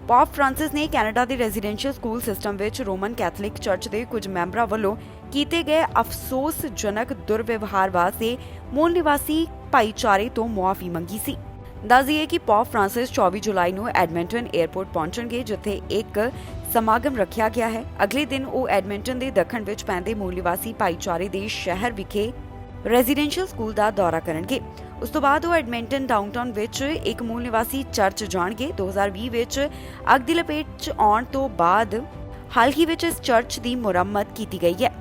ਪੌਪ ਫ੍ਰਾਂਸਿਸ ਨੇ ਕੈਨੇਡਾ ਦੇ ਰੈਜ਼ੀਡੈਂਸ਼ੀਅਲ ਸਕੂਲ ਸਿਸਟਮ ਵਿੱਚ ਰੋਮਨ ਕੈਥੋਲਿਕ ਚਰਚ ਦੇ ਕੁਝ ਮੈਂਬਰਾਂ ਵੱਲੋਂ ਕੀਤੇ ਗਏ ਅਫਸੋਸਜਨਕ ਦੁਰਵਿਵਹਾਰ ਵਾਸਤੇ ਮੂਲ ਨਿਵਾਸੀ ਭਾਈਚਾਰੇ ਤੋਂ ਮੁਆਫੀ ਮੰਗੀ ਸੀ। ਦੱਸ ਦਈਏ ਕਿ ਪੌਪ ਫ੍ਰਾਂਸਿਸ 24 ਜੁਲਾਈ ਨੂੰ ਐਡਮਿੰਟਨ 에ਅਰਪੋਰਟ ਪਹੁੰਚਣਗੇ, ਜਿੱਥੇ ਇੱਕ ਸਮਾਗਮ ਰੱਖਿਆ ਗਿਆ ਹੈ। ਅਗਲੇ ਦਿਨ ਉਹ ਐਡਮਿੰਟਨ ਦੇ ਦੱਖਣ ਵਿੱਚ ਪੈਂਦੇ ਮੂਲ ਨਿਵਾਸੀ ਭਾਈਚਾਰੇ ਦੇ ਸ਼ਹਿਰ ਵਿਖੇ ਰੈਜ਼ੀਡੈਂਸ਼ੀਅਲ ਸਕੂਲ ਦਾ ਦੌਰਾ ਕਰਨਗੇ। ਉਸ ਤੋਂ ਬਾਅਦ ਉਹ ਐਡਮਿੰਟਨ ਡਾਊਨਟਾਊਨ ਵਿੱਚ ਇੱਕ ਮੂਲ ਨਿਵਾਸੀ ਚਰਚ ਜਾਣਗੇ। 2020 ਵਿੱਚ ਅੱਗ ਦੀ ਲਪੇਟ 'ਚ ਆਉਣ ਤੋਂ ਬਾਅਦ ਹਾਲ ਹੀ ਵਿੱਚ ਇਸ ਚਰਚ ਦੀ ਮੁਰੰਮਤ ਕੀਤੀ ਗਈ ਹੈ।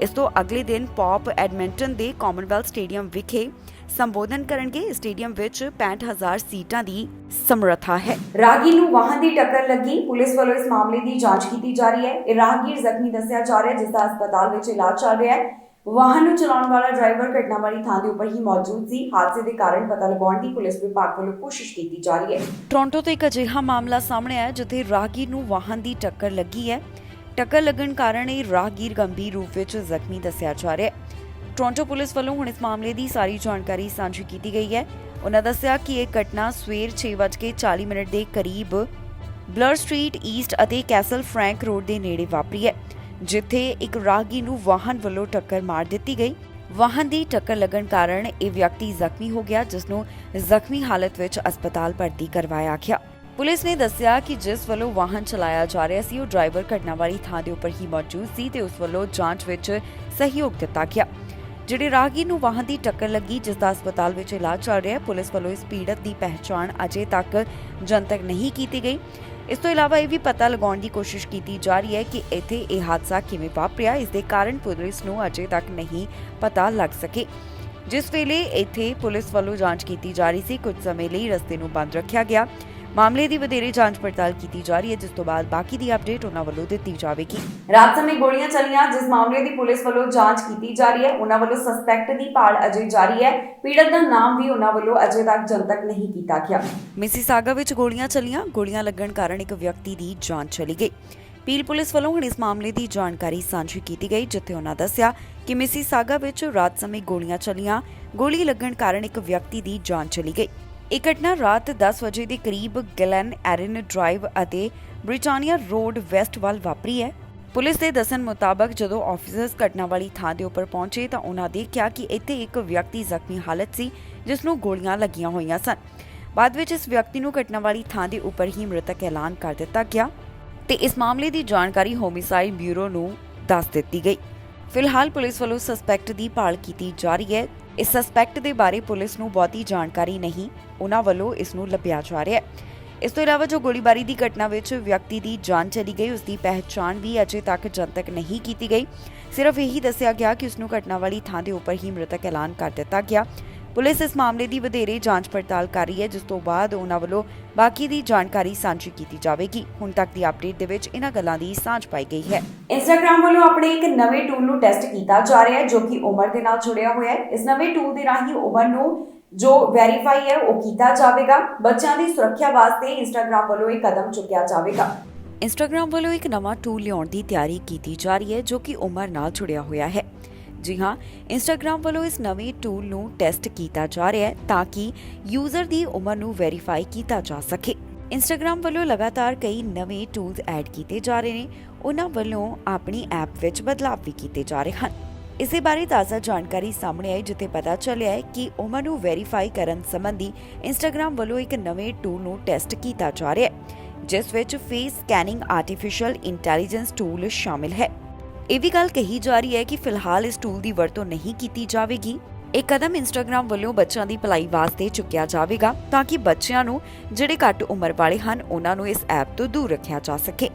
ਇਸ ਤੋਂ ਅਗਲੇ ਦਿਨ ਪੌਪ ਐਡਮਿੰਟਨ ਦੇ ਕਾਮਨਵੈਲਥ ਸਟੇਡੀਅਮ ਵਿਖੇ ਸੰਬੋਧਨ ਕਰਨਗੇ। ਸਟੇਡੀਅਮ ਵਿੱਚ 65,000 ਸੀਟਾਂ ਦੀ ਸਮਰੱਥਾ ਹੈ। ਰਾਹਗੀਰ ਨੂੰ ਵਾਹਨ ਦੀ ਟੱਕਰ ਲੱਗੀ। ਪੁਲਿਸ ਵੱਲੋਂ ਇਸ ਮਾਮਲੇ ਦੀ ਜਾਂਚ ਕੀਤੀ ਜਾ ਰਹੀ ਹੈ। ਇਹ ਰਾਹਗੀਰ ਜ਼ਖਮੀ ਦੱਸਿਆ ਜਾ ਰਿਹਾ ਹੈ, ਜਿਸ ਦਾ ਹਸਪਤਾਲ ਵਿੱਚ ਇਲਾਜ ਚੱਲ ਰਿਹਾ ਹੈ। ਵਾਹਨ ਨੂੰ ਚਲਾਉਣ ਵਾਲਾ ਡਰਾਈਵਰ ਘਟਨਾ ਵਾਲੀ ਥਾਂ ਦੇ ਉੱਪਰ ਹੀ ਮੌਜੂਦ ਸੀ। ਹਾਦਸੇ ਦੇ ਕਾਰਨ ਪਤਾ ਲਗਾਉਣ ਦੀ ਪੁਲਿਸ ਵਿਭਾਗ ਵੱਲੋਂ ਕੋਸ਼ਿਸ਼ ਕੀਤੀ ਜਾ ਰਹੀ ਹੈ। ਟੋਰਾਂਟੋ ਤੋਂ ਇੱਕ ਅਜਿਹਾ ਮਾਮਲਾ ਸਾਹਮਣੇ ਆਇਆ ਜਿੱਥੇ ਰਾਹਗੀਰ ਨੂੰ ਵਾਹਨ ਦੀ ਟੱਕਰ ਲੱਗੀ ਹੈ। ਟੱਕਰ ਲੱਗਣ ਕਾਰਨ ਇਹ ਰਾਹਗੀਰ ਗੰਭੀਰ ਰੂਪ ਵਿੱਚ ਜ਼ਖਮੀ ਦੱਸਿਆ ਜਾ ਰਿਹਾ ਹੈ। ਟੋਰਾਂਟੋ ਪੁਲਿਸ ਵੱਲੋਂ ਹੁਣ ਇਸ ਮਾਮਲੇ ਦੀ ਸਾਰੀ ਜਾਣਕਾਰੀ ਸਾਂਝੀ ਕੀਤੀ ਗਈ ਹੈ। ਉਹਨਾਂ ਦੱਸਿਆ ਕਿ ਇਹ ਘਟਨਾ ਸਵੇਰ 6:40 ਦੇ ਕਰੀਬ ਬਲਰ ਸਟਰੀਟ ਈਸਟ ਅਤੇ ਕੈਸਲ ਫਰੈਂਕ ਰੋਡ ਦੇ ਨੇੜੇ ਵਾਪਰੀ ਹੈ, ਜਿੱਥੇ ਇੱਕ ਰਾਹਗੀਰ ਨੂੰ ਵਾਹਨ ਵੱਲੋਂ ਟੱਕਰ ਮਾਰ ਦਿੱਤੀ ਗਈ। ਵਾਹਨ ਦੀ ਟੱਕਰ ਲੱਗਣ ਕਾਰਨ ਇਹ ਵਿਅਕਤੀ ਜ਼ਖਮੀ ਹੋ ਗਿਆ, ਜਿਸ ਨੂੰ ਜ਼ਖਮੀ ਹਾਲਤ ਵਿੱਚ ਹਸਪਤਾਲ ਭਰਤੀ ਕਰਵਾਇਆ ਗਿਆ। ਪੁਲਿਸ ਨੇ ਦੱਸਿਆ ਕਿ ਜਿਸ ਵੱਲੋਂ ਵਾਹਨ ਚਲਾਇਆ ਜਾ ਰਿਹਾ ਸੀ ਉਹ ਡਰਾਈਵਰ ਘਟਨਾ ਵਾਲੀ ਥਾਂ ਦੇ ਉੱਪਰ ਹੀ ਮੌਜੂਦ ਸੀ ਤੇ ਉਸ ਵੱਲੋਂ ਜਾਂਚ ਵਿੱਚ ਸਹਿਯੋਗ ਦਿੱਤਾ ਗਿਆ। ਜਿਹੜੇ ਰਾਹਗੀਰ ਨੂੰ ਵਾਹਨ ਦੀ ਟੱਕਰ ਲੱਗੀ, ਜਿਸ ਦਾ ਹਸਪਤਾਲ ਵਿੱਚ ਇਲਾਜ ਚੱਲ ਰਿਹਾ ਹੈ, ਪੁਲਿਸ ਵੱਲੋਂ ਇਸ ਪੀੜਤ ਦੀ ਪਹਿਚਾਣ ਅਜੇ ਤੱਕ ਜਨਤਕ ਨਹੀਂ ਕੀਤੀ ਗਈ। ਇਸ ਤੋਂ ਇਲਾਵਾ ਇਹ ਵੀ ਪਤਾ ਲਗਾਉਣ ਦੀ ਕੋਸ਼ਿਸ਼ ਕੀਤੀ ਜਾ ਰਹੀ ਹੈ ਕਿ ਇੱਥੇ ਇਹ ਹਾਦਸਾ ਕਿਵੇਂ ਵਾਪਰਿਆ। ਇਸ ਦੇ ਕਾਰਨ ਪੁਲਿਸ ਨੂੰ ਅਜੇ ਤੱਕ ਨਹੀਂ ਪਤਾ ਲੱਗ ਸਕੇ। ਜਿਸ ਵੇਲੇ ਇੱਥੇ ਪੁਲਿਸ ਵੱਲੋਂ ਜਾਂਚ ਕੀਤੀ ਜਾ ਰਹੀ ਸੀ, ਕੁਝ ਸਮੇਂ ਲਈ ਰਸਤੇ ਨੂੰ ਬੰਦ ਰੱਖਿਆ ਗਿਆ। ਮਾਮਲੇ ਦੀ ਵਧੇਰੇ ਜਾਂਚ ਪੜਤਾਲ ਕੀਤੀ ਜਾ ਰਹੀ ਹੈ, ਜਿਸ ਤੋਂ ਬਾਅਦ ਬਾਕੀ ਦੀ ਅਪਡੇਟ ਉਹਨਾਂ ਵੱਲੋਂ ਦਿੱਤੀ ਜਾਵੇਗੀ। ਰਾਤ ਸਮੇਂ ਗੋਲੀਆਂ ਚੱਲੀਆਂ, ਜਿਸ ਮਾਮਲੇ ਦੀ ਪੁਲਿਸ ਵੱਲੋਂ ਜਾਂਚ ਕੀਤੀ ਜਾ ਰਹੀ ਹੈ। ਉਹਨਾਂ ਵੱਲੋਂ ਸਸਪੈਕਟ ਦੀ ਭਾਲ ਅਜੇ ਜਾਰੀ ਹੈ। ਪੀੜਤ ਦਾ ਨਾਮ ਵੀ ਉਹਨਾਂ ਵੱਲੋਂ ਅਜੇ ਤੱਕ ਜਨਤਕ ਨਹੀਂ ਕੀਤਾ ਗਿਆ। ਮਿਸੀਸਾਗਾ ਵਿੱਚ ਗੋਲੀਆਂ ਚੱਲੀਆਂ। ਗੋਲੀਆਂ ਲੱਗਣ ਕਾਰਨ ਇੱਕ ਵਿਅਕਤੀ ਦੀ ਜਾਨ ਚਲੀ ਗਈ। ਪੀਲ ਪੁਲਿਸ ਵੱਲੋਂ ਹੁਣ ਇਸ ਮਾਮਲੇ ਦੀ ਜਾਣਕਾਰੀ ਸਾਂਝੀ ਕੀਤੀ ਗਈ, ਜਿੱਥੇ ਉਹਨਾਂ ਦੱਸਿਆ ਕਿ ਮਿਸੀਸਾਗਾ ਵਿੱਚ ਰਾਤ ਸਮੇਂ ਗੋਲੀਆਂ ਚੱਲੀਆਂ। ਗੋਲੀ ਲੱਗਣ ਕਾਰਨ ਇੱਕ ਵਿਅਕਤੀ ਦੀ ਜਾਨ ਚਲੀ ਗਈ। ਇਹ ਘਟਨਾ ਰਾਤ 10 ਵਜੇ ਦੇ ਕਰੀਬ ਗਲਨ ਐਰਨ ਡਰਾਈਵ ਅਤੇ ਬ੍ਰਿਟਾਨੀਆ ਰੋਡ ਵੈਸਟ ਵੱਲ ਵਾਪਰੀ ਹੈ। ਪੁਲਿਸ ਦੇ ਦੱਸਣ ਮੁਤਾਬਕ ਜਦੋਂ ਆਫੀਸਰਸ ਘਟਨਾ ਵਾਲੀ ਥਾਂ ਦੇ ਉੱਪਰ ਪਹੁੰਚੇ ਤਾਂ ਉਹਨਾਂ ਦੇਖਿਆ ਕਿ ਇੱਥੇ ਇੱਕ ਵਿਅਕਤੀ ਜ਼ਖਮੀ ਹਾਲਤ ਸੀ, ਜਿਸ ਨੂੰ ਗੋਲੀਆਂ ਲੱਗੀਆਂ ਹੋਈਆਂ ਸਨ। ਬਾਅਦ ਵਿੱਚ ਇਸ ਵਿਅਕਤੀ ਨੂੰ ਘਟਨਾ ਵਾਲੀ ਥਾਂ ਦੇ ਉੱਪਰ ਹੀ ਮ੍ਰਿਤਕ ਐਲਾਨ ਕਰ ਦਿੱਤਾ ਗਿਆ ਤੇ ਇਸ ਮਾਮਲੇ ਦੀ ਜਾਣਕਾਰੀ ਹੋਮਿਸਾਈਡ ਬਿਊਰੋ ਨੂੰ ਦੱਸ ਦਿੱਤੀ ਗਈ। ਫਿਲਹਾਲ ਪੁਲਿਸ ਵੱਲੋਂ ਸਸਪੈਕਟ ਦੀ ਭਾਲ ਕੀਤੀ ਜਾ ਰਹੀ ਹੈ। ਇਸ ਸਸਪੈਕਟ ਦੇ ਬਾਰੇ ਪੁਲਿਸ ਨੂੰ ਬਹੁਤੀ ਜਾਣਕਾਰੀ ਨਹੀਂ, ਉਹਨਾਂ ਵੱਲੋਂ ਇਸ ਨੂੰ ਲੱਭਿਆ ਜਾ ਰਿਹਾ ਹੈ। ਇਸ ਤੋਂ ਇਲਾਵਾ ਜੋ ਗੋਲੀਬਾਰੀ ਦੀ ਘਟਨਾ ਵਿੱਚ ਵਿਅਕਤੀ ਦੀ ਜਾਨ ਚਲੀ ਗਈ, ਉਸ ਦੀ ਪਹਿਚਾਣ ਵੀ ਅਜੇ ਤੱਕ ਜਨਤਕ ਨਹੀਂ ਕੀਤੀ ਗਈ। ਸਿਰਫ ਇਹੀ ਦੱਸਿਆ ਗਿਆ ਕਿ ਉਸ ਨੂੰ ਘਟਨਾ ਵਾਲੀ ਥਾਂ ਦੇ ਉੱਪਰ ਹੀ ਮ੍ਰਿਤਕ ਐਲਾਨ ਕਰ ਦਿੱਤਾ ਗਿਆ। ਪੁਲਿਸ ਇਸ ਮਾਮਲੇ ਦੀ ਵਧੇਰੇ ਜਾਂਚ ਪੜਤਾਲ ਕਰ ਰਹੀ ਹੈ, ਜਿਸ ਤੋਂ ਬਾਅਦ ਉਹਨਾਂ ਵੱਲੋਂ ਬਾਕੀ ਦੀ ਜਾਣਕਾਰੀ ਸਾਂਝੀ ਕੀਤੀ ਜਾਵੇਗੀ। ਹੁਣ ਤੱਕ ਦੀ ਅਪਡੇਟ ਦੇ ਵਿੱਚ ਇਹਨਾਂ ਗੱਲਾਂ ਦੀ ਸਾਂਝ ਪਾਈ ਗਈ ਹੈ। ਇੰਸਟਾਗ੍ਰਾਮ ਵੱਲੋਂ ਆਪਣੇ ਇੱਕ ਨਵੇਂ ਟੂਲ ਨੂੰ ਟੈਸਟ ਕੀਤਾ ਜਾ ਰਿਹਾ ਹੈ, ਜੋ ਕਿ ਉਮਰ ਦੇ ਨਾਲ ਜੁੜਿਆ ਹੋਇਆ ਹੈ। ਇਸ ਨਵੇਂ ਟੂਲ ਦੇ ਰਾਹੀਂ ਉਮਰ ਨੂੰ ਜੋ ਵੈਰੀਫਾਈ ਹੈ ਉਹ ਕੀਤਾ ਜਾਵੇਗਾ। ਬੱਚਿਆਂ ਦੀ ਸੁਰੱਖਿਆ ਵਾਸਤੇ ਇੰਸਟਾਗ੍ਰਾਮ ਵੱਲੋਂ ਇਹ ਕਦਮ ਚੁੱਕਿਆ ਜਾਵੇਗਾ। ਇੰਸਟਾਗ੍ਰਾਮ ਵੱਲੋਂ ਇੱਕ ਨਵਾਂ ਟੂਲ ਲਿਆਉਣ ਦੀ ਤਿਆਰੀ ਕੀਤੀ ਜਾ ਰਹੀ ਹੈ, ਜੋ ਕਿ ਉਮਰ ਨਾਲ ਜੁੜਿਆ ਹੋਇਆ ਹੈ। ਜੀ ਹਾਂ, ਇੰਸਟਾਗ੍ਰਾਮ ਵੱਲੋਂ ਇਸ ਨਵੇਂ ਟੂਲ ਨੂੰ ਟੈਸਟ ਕੀਤਾ ਜਾ ਰਿਹਾ ਹੈ ਤਾਂ ਕਿ ਯੂਜ਼ਰ ਦੀ ਉਮਰ ਨੂੰ ਵੈਰੀਫਾਈ ਕੀਤਾ ਜਾ ਸਕੇ। ਇੰਸਟਾਗ੍ਰਾਮ ਵੱਲੋਂ ਲਗਾਤਾਰ ਕਈ ਨਵੇਂ ਟੂਲਸ ਐਡ ਕੀਤੇ ਜਾ ਰਹੇ ਨੇ। ਉਹਨਾਂ ਵੱਲੋਂ ਆਪਣੀ ਐਪ ਵਿੱਚ ਬਦਲਾਅ ਵੀ ਕੀਤੇ ਜਾ ਰਹੇ ਹਨ। ਇਸੇ ਬਾਰੇ ਤਾਜ਼ਾ ਜਾਣਕਾਰੀ ਸਾਹਮਣੇ ਆਈ, ਜਿੱਥੇ ਪਤਾ ਚੱਲਿਆ ਹੈ ਕਿ ਉਮਰ ਨੂੰ ਵੈਰੀਫਾਈ ਕਰਨ ਸੰਬੰਧੀ ਇੰਸਟਾਗ੍ਰਾਮ ਵੱਲੋਂ ਇੱਕ ਨਵੇਂ ਟੂਲ ਨੂੰ ਟੈਸਟ ਕੀਤਾ ਜਾ ਰਿਹਾ ਹੈ, ਜਿਸ ਵਿੱਚ face scanning artificial intelligence tool ਸ਼ਾਮਿਲ ਹੈ। ਇਹ ਵੀ ਗੱਲ ਕਹੀ ਜਾ ਰਹੀ ਹੈ ਕਿ ਫਿਲਹਾਲ ਇਸ ਟੂਲ ਦੀ ਵਰਤੋਂ ਨਹੀਂ ਕੀਤੀ ਜਾਵੇਗੀ। ਇਹ ਕਦਮ ਇੰਸਟਾਗ੍ਰਾਮ ਵੱਲੋਂ ਬੱਚਿਆਂ ਦੀ ਭਲਾਈ ਵਾਸਤੇ ਚੁੱਕਿਆ ਜਾਵੇਗਾ ਤਾਂ ਕਿ ਬੱਚਿਆਂ ਨੂੰ ਜਿਹੜੇ ਘੱਟ ਉਮਰ ਵਾਲੇ ਹਨ ਉਹਨਾਂ ਨੂੰ ਇਸ ਐਪ ਤੋਂ ਦੂਰ ਰੱਖਿਆ ਜਾ ਸਕੇ।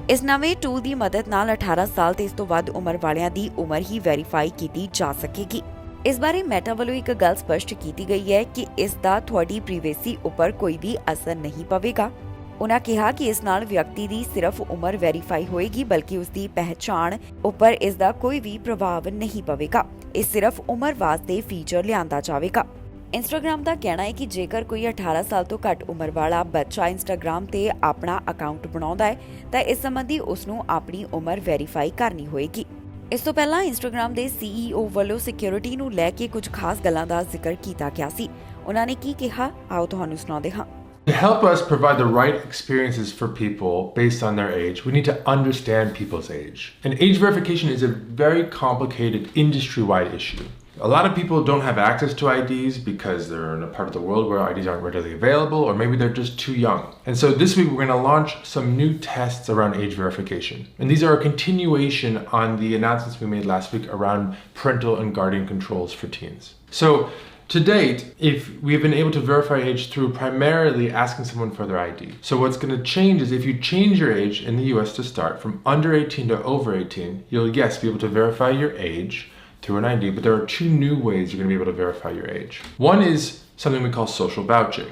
ਇਸ ਨਵੇਂ ਟੂਲ ਦੀ ਮਦਦ ਨਾਲ 18 ਸਾਲ ਤੇ ਇਸ ਤੋਂ ਵੱਧ ਉਮਰ ਵਾਲਿਆਂ ਦੀ ਉਮਰ ਹੀ ਵੈਰੀਫਾਈ ਕੀਤੀ ਜਾ ਸਕੇਗੀ। ਇਸ ਬਾਰੇ ਮੈਟਾ ਵੱਲੋਂ ਇੱਕ ਗੱਲ ਸਪਸ਼ਟ ਕੀਤੀ ਗਈ ਹੈ ਕਿ ਇਸ ਦਾ ਤੁਹਾਡੀ ਪ੍ਰਾਈਵੇਸੀ ਉੱਪਰ ਕੋਈ ਵੀ ਅਸਰ ਨਹੀਂ ਪਵੇਗਾ। ਉਨ੍ਹਾਂ ਕਿਹਾ ਕਿ ਇਸ ਨਾਲ ਵਿਅਕਤੀ ਦੀ ਸਿਰਫ ਉਮਰ ਵੈਰੀਫਾਈ ਹੋਏਗੀ, ਬਲਕਿ ਉਸ ਦੀ ਪਹਿਚਾਣ ਉੱਪਰ ਇਸ ਦਾ ਕੋਈ ਵੀ ਪ੍ਰਭਾਵ ਨਹੀਂ ਪਵੇਗਾ। ਇਹ ਸਿਰਫ ਉਮਰ ਵਾਸਤੇ ਫੀਚਰ ਲਿਆਂਦਾ ਜਾਵੇਗਾ। ਇੰਸਟਾਗ੍ਰਾਮ ਦਾ ਕਹਿਣਾ ਹੈ ਕਿ ਜੇਕਰ ਕੋਈ 18 ਸਾਲ ਤੋਂ ਘੱਟ ਉਮਰ ਵਾਲਾ ਬੱਚਾ ਇੰਸਟਾਗ੍ਰਾਮ ਤੇ ਆਪਣਾ ਅਕਾਊਂਟ ਬਣਾਉਂਦਾ ਹੈ ਤਾਂ ਇਸ ਸੰਬੰਧੀ ਉਸ ਨੂੰ ਆਪਣੀ ਉਮਰ ਵੈਰੀਫਾਈ ਕਰਨੀ ਹੋਏਗੀ। ਇਸ ਤੋਂ ਪਹਿਲਾਂ ਇੰਸਟਾਗ੍ਰਾਮ ਦੇ CEO ਵੱਲੋਂ ਸਿਕਿਉਰਿਟੀ ਨੂੰ ਲੈ ਕੇ ਕੁਝ ਖਾਸ ਗੱਲਾਂ ਦਾ ਜ਼ਿਕਰ ਕੀਤਾ ਗਿਆ ਸੀ। ਉਹਨਾਂ ਨੇ ਕੀ ਕਿਹਾ, ਆਓ ਤੁਹਾਨੂੰ ਸੁਣਾਉਂਦੇ ਹਾਂ। To help us provide the right experiences for people based on their age, we need to understand people's age. And age verification is a very complicated industry-wide issue. A lot of people don't have access to IDs because they're in a part of the world where IDs aren't readily available, or maybe they're just too young. And so this week we're going to launch some new tests around age verification. And these are a continuation on the announcements we made last week around parental and guardian controls for teens. So to date, if we have been able to verify age through primarily asking someone for their ID. So what's going to change is if you change your age in the US to start from under 18 to over 18, you'll, yes, be able to verify your age through an ID, but there are two new ways you're going to be able to verify your age. One is something we call social vouching.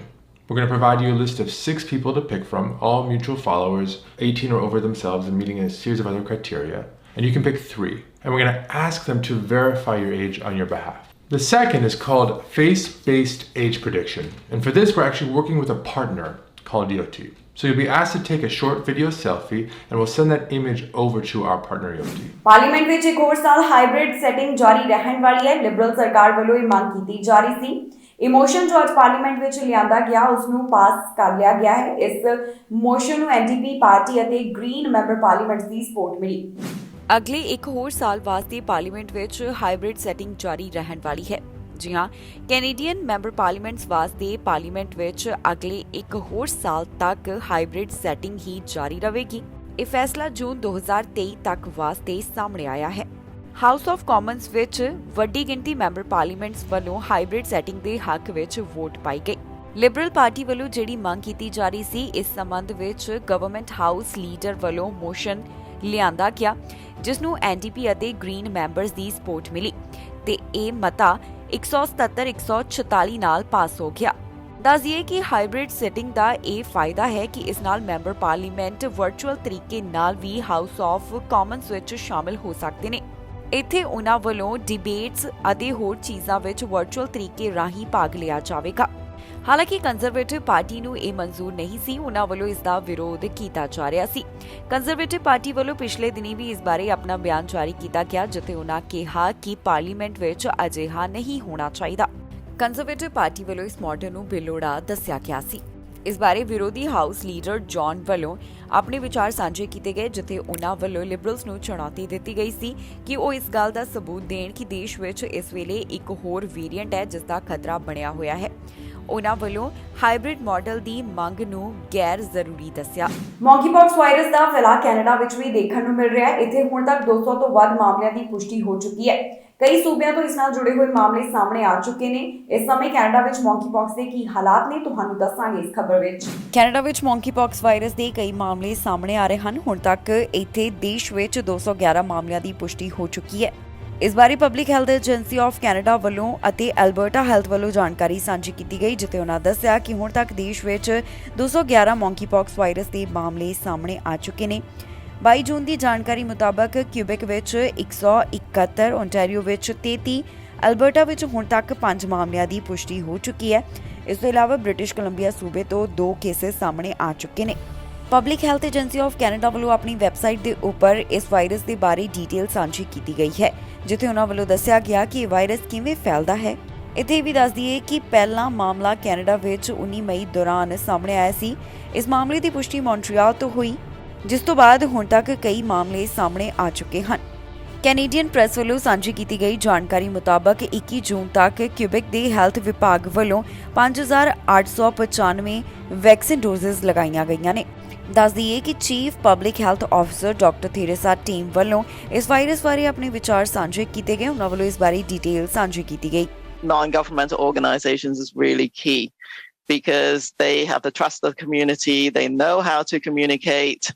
We're going to provide you a list of 6 people to pick from, all mutual followers, 18 or over themselves and meeting a series of other criteria. And you can pick 3. And we're going to ask them to verify your age on your behalf. The second is called face-based age prediction. And for this, we're actually working with a partner called Yoti. So you'll be asked to take a short video selfie and we'll send that image over to our partner Yoti. Parliament ਵਿੱਚ ਇੱਕ ਹੋਰ ਸਾਲ hybrid setting ਜਾਰੀ ਰਹਿਣ ਵਾਲੀ ਹੈ। Liberal ਸਰਕਾਰ ਵੱਲੋਂ ਇਹ ਮੰਗ ਕੀਤੀ ਜਾ ਰਹੀ ਸੀ। ਇਮੋਸ਼ਨ ਜੋ ਅੱਜ ਪਾਰਲੀਮੈਂਟ ਵਿੱਚ ਲਿਆਂਦਾ ਗਿਆ ਉਸ ਨੂੰ ਪਾਸ ਕਰ ਲਿਆ ਗਿਆ ਹੈ। ਇਸ ਮੋਸ਼ਨ ਨੂੰ NDP ਪਾਰਟੀ ਅਤੇ ਗ੍ਰੀਨ ਮੈਂਬਰ ਪਾਰਲੀਮੈਂਟ ਦੀ ਸਪੋਰਟ ਮਿਲੀ। ਅਗਲੇ ਇੱਕ ਹੋਰ ਸਾਲ ਵਾਸਤੇ ਪਾਰਲੀਮੈਂਟ ਵਿੱਚ ਹਾਈਬ੍ਰਿਡ ਸੈਟਿੰਗ ਜਾਰੀ ਰਹਿਣ ਵਾਲੀ ਹੈ। ਜੀ ਹਾਂ, ਕੈਨੇਡੀਅਨ ਮੈਂਬਰ ਪਾਰਲੀਮੈਂਟਸ ਵਾਸਤੇ ਪਾਰਲੀਮੈਂਟ ਵਿੱਚ ਅਗਲੇ ਇੱਕ ਹੋਰ ਸਾਲ ਤੱਕ ਹਾਈਬ੍ਰਿਡ ਸੈਟਿੰਗ ਹੀ ਜਾਰੀ ਰਹੇਗੀ। ਇਹ ਫੈਸਲਾ ਜੂਨ 2023 ਤੱਕ ਵਾਸਤੇ ਸਾਹਮਣੇ ਆਇਆ ਹੈ। ਹਾਊਸ ਆਫ ਕਾਮਨਸ ਵਿੱਚ ਵੱਡੀ ਗਿਣਤੀ ਮੈਂਬਰ ਪਾਰਲੀਮੈਂਟਸ ਵੱਲੋਂ ਹਾਈਬ੍ਰਿਡ ਸੈਟਿੰਗ ਦੇ ਹੱਕ ਵਿੱਚ ਵੋਟ ਪਾਈ ਗਈ। ਲਿਬਰਲ ਪਾਰਟੀ ਵੱਲੋਂ ਜਿਹੜੀ ਮੰਗ ਕੀਤੀ ਜਾ ਰਹੀ ਸੀ, ਇਸ ਸੰਬੰਧ ਵਿੱਚ ਗਵਰਨਮੈਂਟ ਹਾਊਸ ਲੀਡਰ ਵੱਲੋਂ ਮੋਸ਼ਨ ਲਿਆਂਦਾ ਗਿਆ, ਜਿਸ ਨੂੰ NDP ਅਤੇ ਗ੍ਰੀਨ ਮੈਂਬਰਸ ਦੀ ਸਪੋਰਟ ਮਿਲੀ ਤੇ ਇਹ ਮਤਾ 177-146 ਨਾਲ ਪਾਸ ਹੋ ਗਿਆ। ਦੱਸ ਦਈਏ ਕਿ ਹਾਈਬ੍ਰਿਡ ਸੈਟਿੰਗ ਦਾ ਇਹ ਫਾਇਦਾ ਹੈ ਕਿ ਇਸ ਨਾਲ ਮੈਂਬਰ ਪਾਰਲੀਮੈਂਟ ਵਰਚੁਅਲ ਤਰੀਕੇ ਨਾਲ ਵੀ ਹਾਊਸ ਆਫ ਕਾਮਨਸ ਵਿੱਚ ਸ਼ਾਮਲ ਹੋ ਸਕਦੇ ਨੇ। ਇੱਥੇ ਉਹਨਾਂ ਵੱਲੋਂ ਡਿਬੇਟਸ ਅਤੇ ਹੋਰ ਚੀਜ਼ਾਂ ਵਿੱਚ ਵਰਚੁਅਲ ਤਰੀਕੇ ਰਾਹੀਂ ਭਾਗ ਲਿਆ ਜਾਵੇਗਾ। ਹਾਲਾਂਕਿ ਕੰਜ਼ਰਵੇਟਿਵ ਪਾਰਟੀ ਨੂੰ ਇਹ ਮਨਜ਼ੂਰ ਨਹੀਂ ਸੀ, ਉਹਨਾਂ ਵੱਲੋਂ ਇਸ ਦਾ ਵਿਰੋਧ ਕੀਤਾ ਜਾ ਰਿਹਾ ਸੀ। ਕੰਜ਼ਰਵੇਟਿਵ ਪਾਰਟੀ ਵੱਲੋਂ ਪਿਛਲੇ ਦਿਨੀ ਵੀ ਇਸ ਬਾਰੇ ਆਪਣਾ ਬਿਆਨ ਜਾਰੀ ਕੀਤਾ ਗਿਆ, ਜਿੱਥੇ ਉਹਨਾਂ ਕਿਹਾ ਕਿ ਪਾਰਲੀਮੈਂਟ ਵਿੱਚ ਅਜਿਹਾ ਨਹੀਂ ਹੋਣਾ ਚਾਹੀਦਾ। ਕੰਜ਼ਰਵੇਟਿਵ ਪਾਰਟੀ ਵੱਲੋਂ ਇਸ ਮਾਡਲ ਨੂੰ ਬੇਲੋੜਾ ਦੱਸਿਆ ਗਿਆ ਸੀ। ਇਸ ਬਾਰੇ ਵਿਰੋਧੀ ਹਾਊਸ ਲੀਡਰ ਜੌਨ ਵੱਲੋਂ ਆਪਣੇ ਵਿਚਾਰ ਸਾਂਝੇ ਕੀਤੇ ਗਏ, ਜਿੱਥੇ ਉਹਨਾਂ ਵੱਲੋਂ ਲਿਬਰਲਸ ਨੂੰ ਚੁਣੌਤੀ ਦਿੱਤੀ ਗਈ ਸੀ ਕਿ ਉਹ ਇਸ ਗੱਲ ਦਾ ਸਬੂਤ ਦੇਣ ਕਿ ਦੇਸ਼ ਵਿੱਚ ਇਸ ਵੇਲੇ ਇੱਕ ਹੋਰ ਵੇਰੀਐਂਟ ਹੈ ਜਿਸ ਦਾ ਖਤਰਾ ਬਣਿਆ ਹੋਇਆ ਹੈ। ਉਹਨਾਂ ਵੱਲੋਂ ਹਾਈਬ੍ਰਿਡ ਮਾਡਲ ਦੀ ਮੰਗ ਨੂੰ ਗੈਰ ਜ਼ਰੂਰੀ ਦੱਸਿਆ। ਮੌਂਕੀਪੌਕਸ ਵਾਇਰਸ ਦਾ ਫੈਲਾਅ ਕੈਨੇਡਾ ਵਿੱਚ ਵੀ ਦੇਖਣ ਨੂੰ ਮਿਲ ਰਿਹਾ ਹੈ। ਇੱਥੇ ਹੁਣ ਤੱਕ 200 ਤੋਂ ਵੱਧ ਮਾਮਲਿਆਂ ਦੀ ਪੁਸ਼ਟੀ ਹੋ ਚੁੱਕੀ ਹੈ। ਕਈ ਸੂਬਿਆਂ ਤੋਂ ਇਸ ਨਾਲ ਜੁੜੇ ਹੋਏ ਮਾਮਲੇ ਸਾਹਮਣੇ ਆ ਚੁੱਕੇ ਨੇ। ਇਸ ਸਮੇਂ ਕੈਨੇਡਾ ਵਿੱਚ ਮੌਂਕੀਪੌਕਸ ਦੇ ਕੀ ਹਾਲਾਤ ਨੇ, ਤੁਹਾਨੂੰ ਦੱਸਾਂਗੇ ਇਸ ਖਬਰ ਵਿੱਚ। ਕੈਨੇਡਾ ਵਿੱਚ ਮੌਂਕੀਪੌਕਸ ਵਾਇਰਸ ਦੇ ਕਈ ਮਾਮਲੇ ਸਾਹਮਣੇ ਆ ਰਹੇ ਹਨ। ਹੁਣ ਤੱਕ ਇੱਥੇ ਦੇਸ਼ ਵਿੱਚ 211 ਮਾਮਲਿਆਂ ਦੀ ਪੁਸ਼ਟੀ ਹੋ ਚੁੱਕੀ ਹੈ। ਇਸ ਬਾਰੇ public health agency of Canada ਵੱਲੋਂ ਅਤੇ ਐਲਬਰਟਾ ਹੈਲਥ ਵੱਲੋਂ ਜਾਣਕਾਰੀ ਸਾਂਝੀ ਕੀਤੀ ਗਈ, ਜਿੱਥੇ ਉਹਨਾਂ ਦੱਸਿਆ ਕਿ ਹੁਣ ਤੱਕ ਦੇਸ਼ ਵਿੱਚ 211 ਮੌਂਕੀਪੌਕਸ ਵਾਇਰਸ ਦੇ ਮਾਮਲੇ ਸਾਹਮਣੇ ਆ ਚੁੱਕੇ ਨੇ। 22 ਜੂਨ ਦੀ ਜਾਣਕਾਰੀ ਮੁਤਾਬਕ ਕਿਊਬੈਕ ਵਿੱਚ 171, ਓਨਟਾਰੀਓ ਵਿੱਚ 33, ਐਲਬਰਟਾ ਵਿੱਚ ਹੁਣ ਤੱਕ 5 ਮਾਮਲਿਆਂ ਦੀ ਪੁਸ਼ਟੀ ਹੋ ਚੁੱਕੀ ਹੈ। ਇਸ ਤੋਂ ਇਲਾਵਾ ਬ੍ਰਿਟਿਸ਼ ਕੋਲੰਬੀਆ ਸੂਬੇ ਤੋਂ 2 ਕੇਸਿਸ ਸਾਹਮਣੇ ਆ ਚੁੱਕੇ ਨੇ। Public health agency of Canada ਵੱਲੋਂ ਆਪਣੀ ਵੈਬਸਾਈਟ ਦੇ ਉੱਪਰ ਇਸ ਵਾਇਰਸ ਦੇ ਬਾਰੇ ਡੀਟੇਲ ਸਾਂਝੀ ਕੀਤੀ ਗਈ ਹੈ, ਜਿੱਥੇ ਉਹਨਾਂ ਵੱਲੋਂ ਦੱਸਿਆ ਗਿਆ ਕਿ ਇਹ ਵਾਇਰਸ ਕਿਵੇਂ ਫੈਲਦਾ ਹੈ। ਇੱਥੇ ਵੀ ਦੱਸ ਦਈਏ ਕਿ ਪਹਿਲਾ ਮਾਮਲਾ ਕੈਨੇਡਾ ਵਿੱਚ 19 ਮਈ ਦੌਰਾਨ ਸਾਹਮਣੇ ਆਇਆ ਸੀ। ਇਸ ਮਾਮਲੇ ਦੀ ਪੁਸ਼ਟੀ ਮੌਂਟਰੀਅਲ ਤੋਂ ਹੋਈ, ਜਿਸ ਤੋਂ ਬਾਅਦ ਹੁਣ ਤੱਕ ਕਈ ਮਾਮਲੇ ਸਾਹਮਣੇ ਆ ਚੁੱਕੇ ਹਨ। ਕੈਨੇਡੀਅਨ ਪ੍ਰੈਸ ਵੱਲੋਂ ਸਾਂਝੀ ਕੀਤੀ ਗਈ ਜਾਣਕਾਰੀ ਮੁਤਾਬਕ 21 ਜੂਨ ਤੱਕ ਕਿਊਬੈਕ ਦੇ ਹੈਲਥ ਵਿਭਾਗ ਵੱਲੋਂ 5895 ਵੈਕਸੀਨ ਡੋਜ਼ਸ ਲਗਾਈਆਂ ਗਈਆਂ ਨੇ। ਦੱਸ ਦਈਏ ਕਿ chief public health officer doctor Theresa team ਵੱਲੋਂ ਇਸ ਵਾਇਰਸ ਬਾਰੇ ਆਪਣੇ ਵਿਚਾਰ ਸਾਂਝੇ ਕੀਤੇ ਗਏ। ਉਹਨਾਂ ਵੱਲੋਂ ਇਸ ਬਾਰੇ ਡਿਟੇਲ ਸਾਂਝੀ ਕੀਤੀ ਗਈ। Non-governmental organizations is really key because they have the trust of the community, they know how to communicate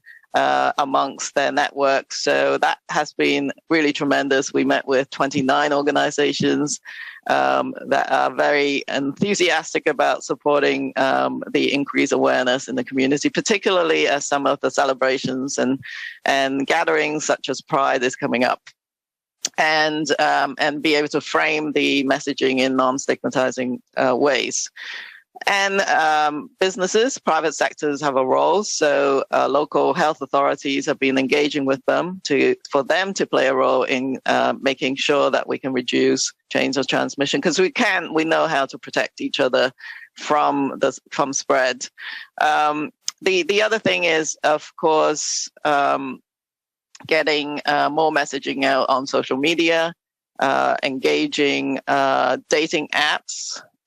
amongst their networks. So that has been really tremendous. We met with 29 organizations that are very enthusiastic about supporting the increased awareness in the community, particularly as some of the celebrations and gatherings such as Pride is coming up. And be able to frame the messaging in non-stigmatizing ways. And businesses, private sectors have a role. So local health authorities have been engaging with them for them to play a role in making sure that we can reduce chains of transmission, because we know how to protect each other from spread. The other thing is, of course, getting more messaging out on social media, engaging dating apps.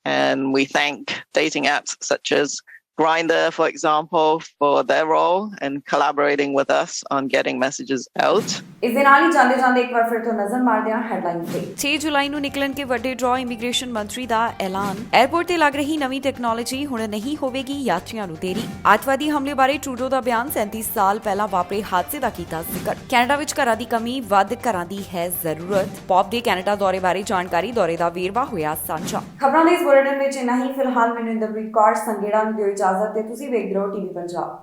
And we thank dating apps such as Grindr, for example, for their role in collaborating with us on getting messages out. ਇਸ ਦੇ ਨਾਲ ਹੀ ਜਾਂਦੇ ਇੱਕ ਵਾਰ ਫਿਰ ਤੋਂ ਨਜ਼ਰ ਮਾਰਦੇ ਹਾਂ ਹੈਡਲਾਈਨ ਤੇ। 6 ਜੁਲਾਈ ਨੂੰ ਨਿਕਲਣਗੇ ਵੱਡੇ ਡਰਾਅ। ਇਮੀਗ੍ਰੇਸ਼ਨ ਮੰਤਰੀ ਦਾ ਐਲਾਨ। 에ਅਰਪੋਰਟ ਤੇ ਲੱਗ ਰਹੀ ਨਵੀਂ ਟੈਕਨੋਲੋਜੀ ਹੁਣ ਨਹੀਂ ਹੋਵੇਗੀ ਯਾਤਰੀਆਂ ਨੂੰ ਦੇਰੀ। ਅੱਤਵਾਦੀ ਹਮਲੇ ਬਾਰੇ ਟਰੂਡੋ ਦਾ ਬਿਆਨ। 37 ਸਾਲ ਪਹਿਲਾਂ ਵਾਪਰੇ ਹਾਦਸੇ ਦਾ ਕੀਤਾ ਜ਼ਿਕਰ। ਕੈਨੇਡਾ ਵਿੱਚ ਘਰਾਂ ਦੀ ਕਮੀ, ਵੱਧ ਘਰਾਂ ਦੀ ਹੈ ਜ਼ਰੂਰਤ। ਪੌਪ ਦੇ ਕੈਨੇਡਾ ਦੌਰੇ ਬਾਰੇ ਜਾਣਕਾਰੀ, ਦੌਰੇ ਦਾ ਵੇਰਵਾ ਹੋਇਆ ਸਾਂਝਾ। ਖਬਰਾਂ ਦੇ ਇਸ ਬੁਲੇਟਿਨ ਵਿੱਚ ਇੰਨਾ ਹੀ। ਫਿਲਹਾਲ ਮੈਨੂੰ ਇੰਦਰਪ੍ਰੀਤ ਕੌਰ ਸੰਗੇੜਾ ਨੂੰ ਦਿਓ ਇਜਾਜ਼ਤ ਤੇ ਤੁਸੀਂ ਵੇਖਦੇ ਰਹੋ ਟੀਵੀ ਪੰਜਾਬ।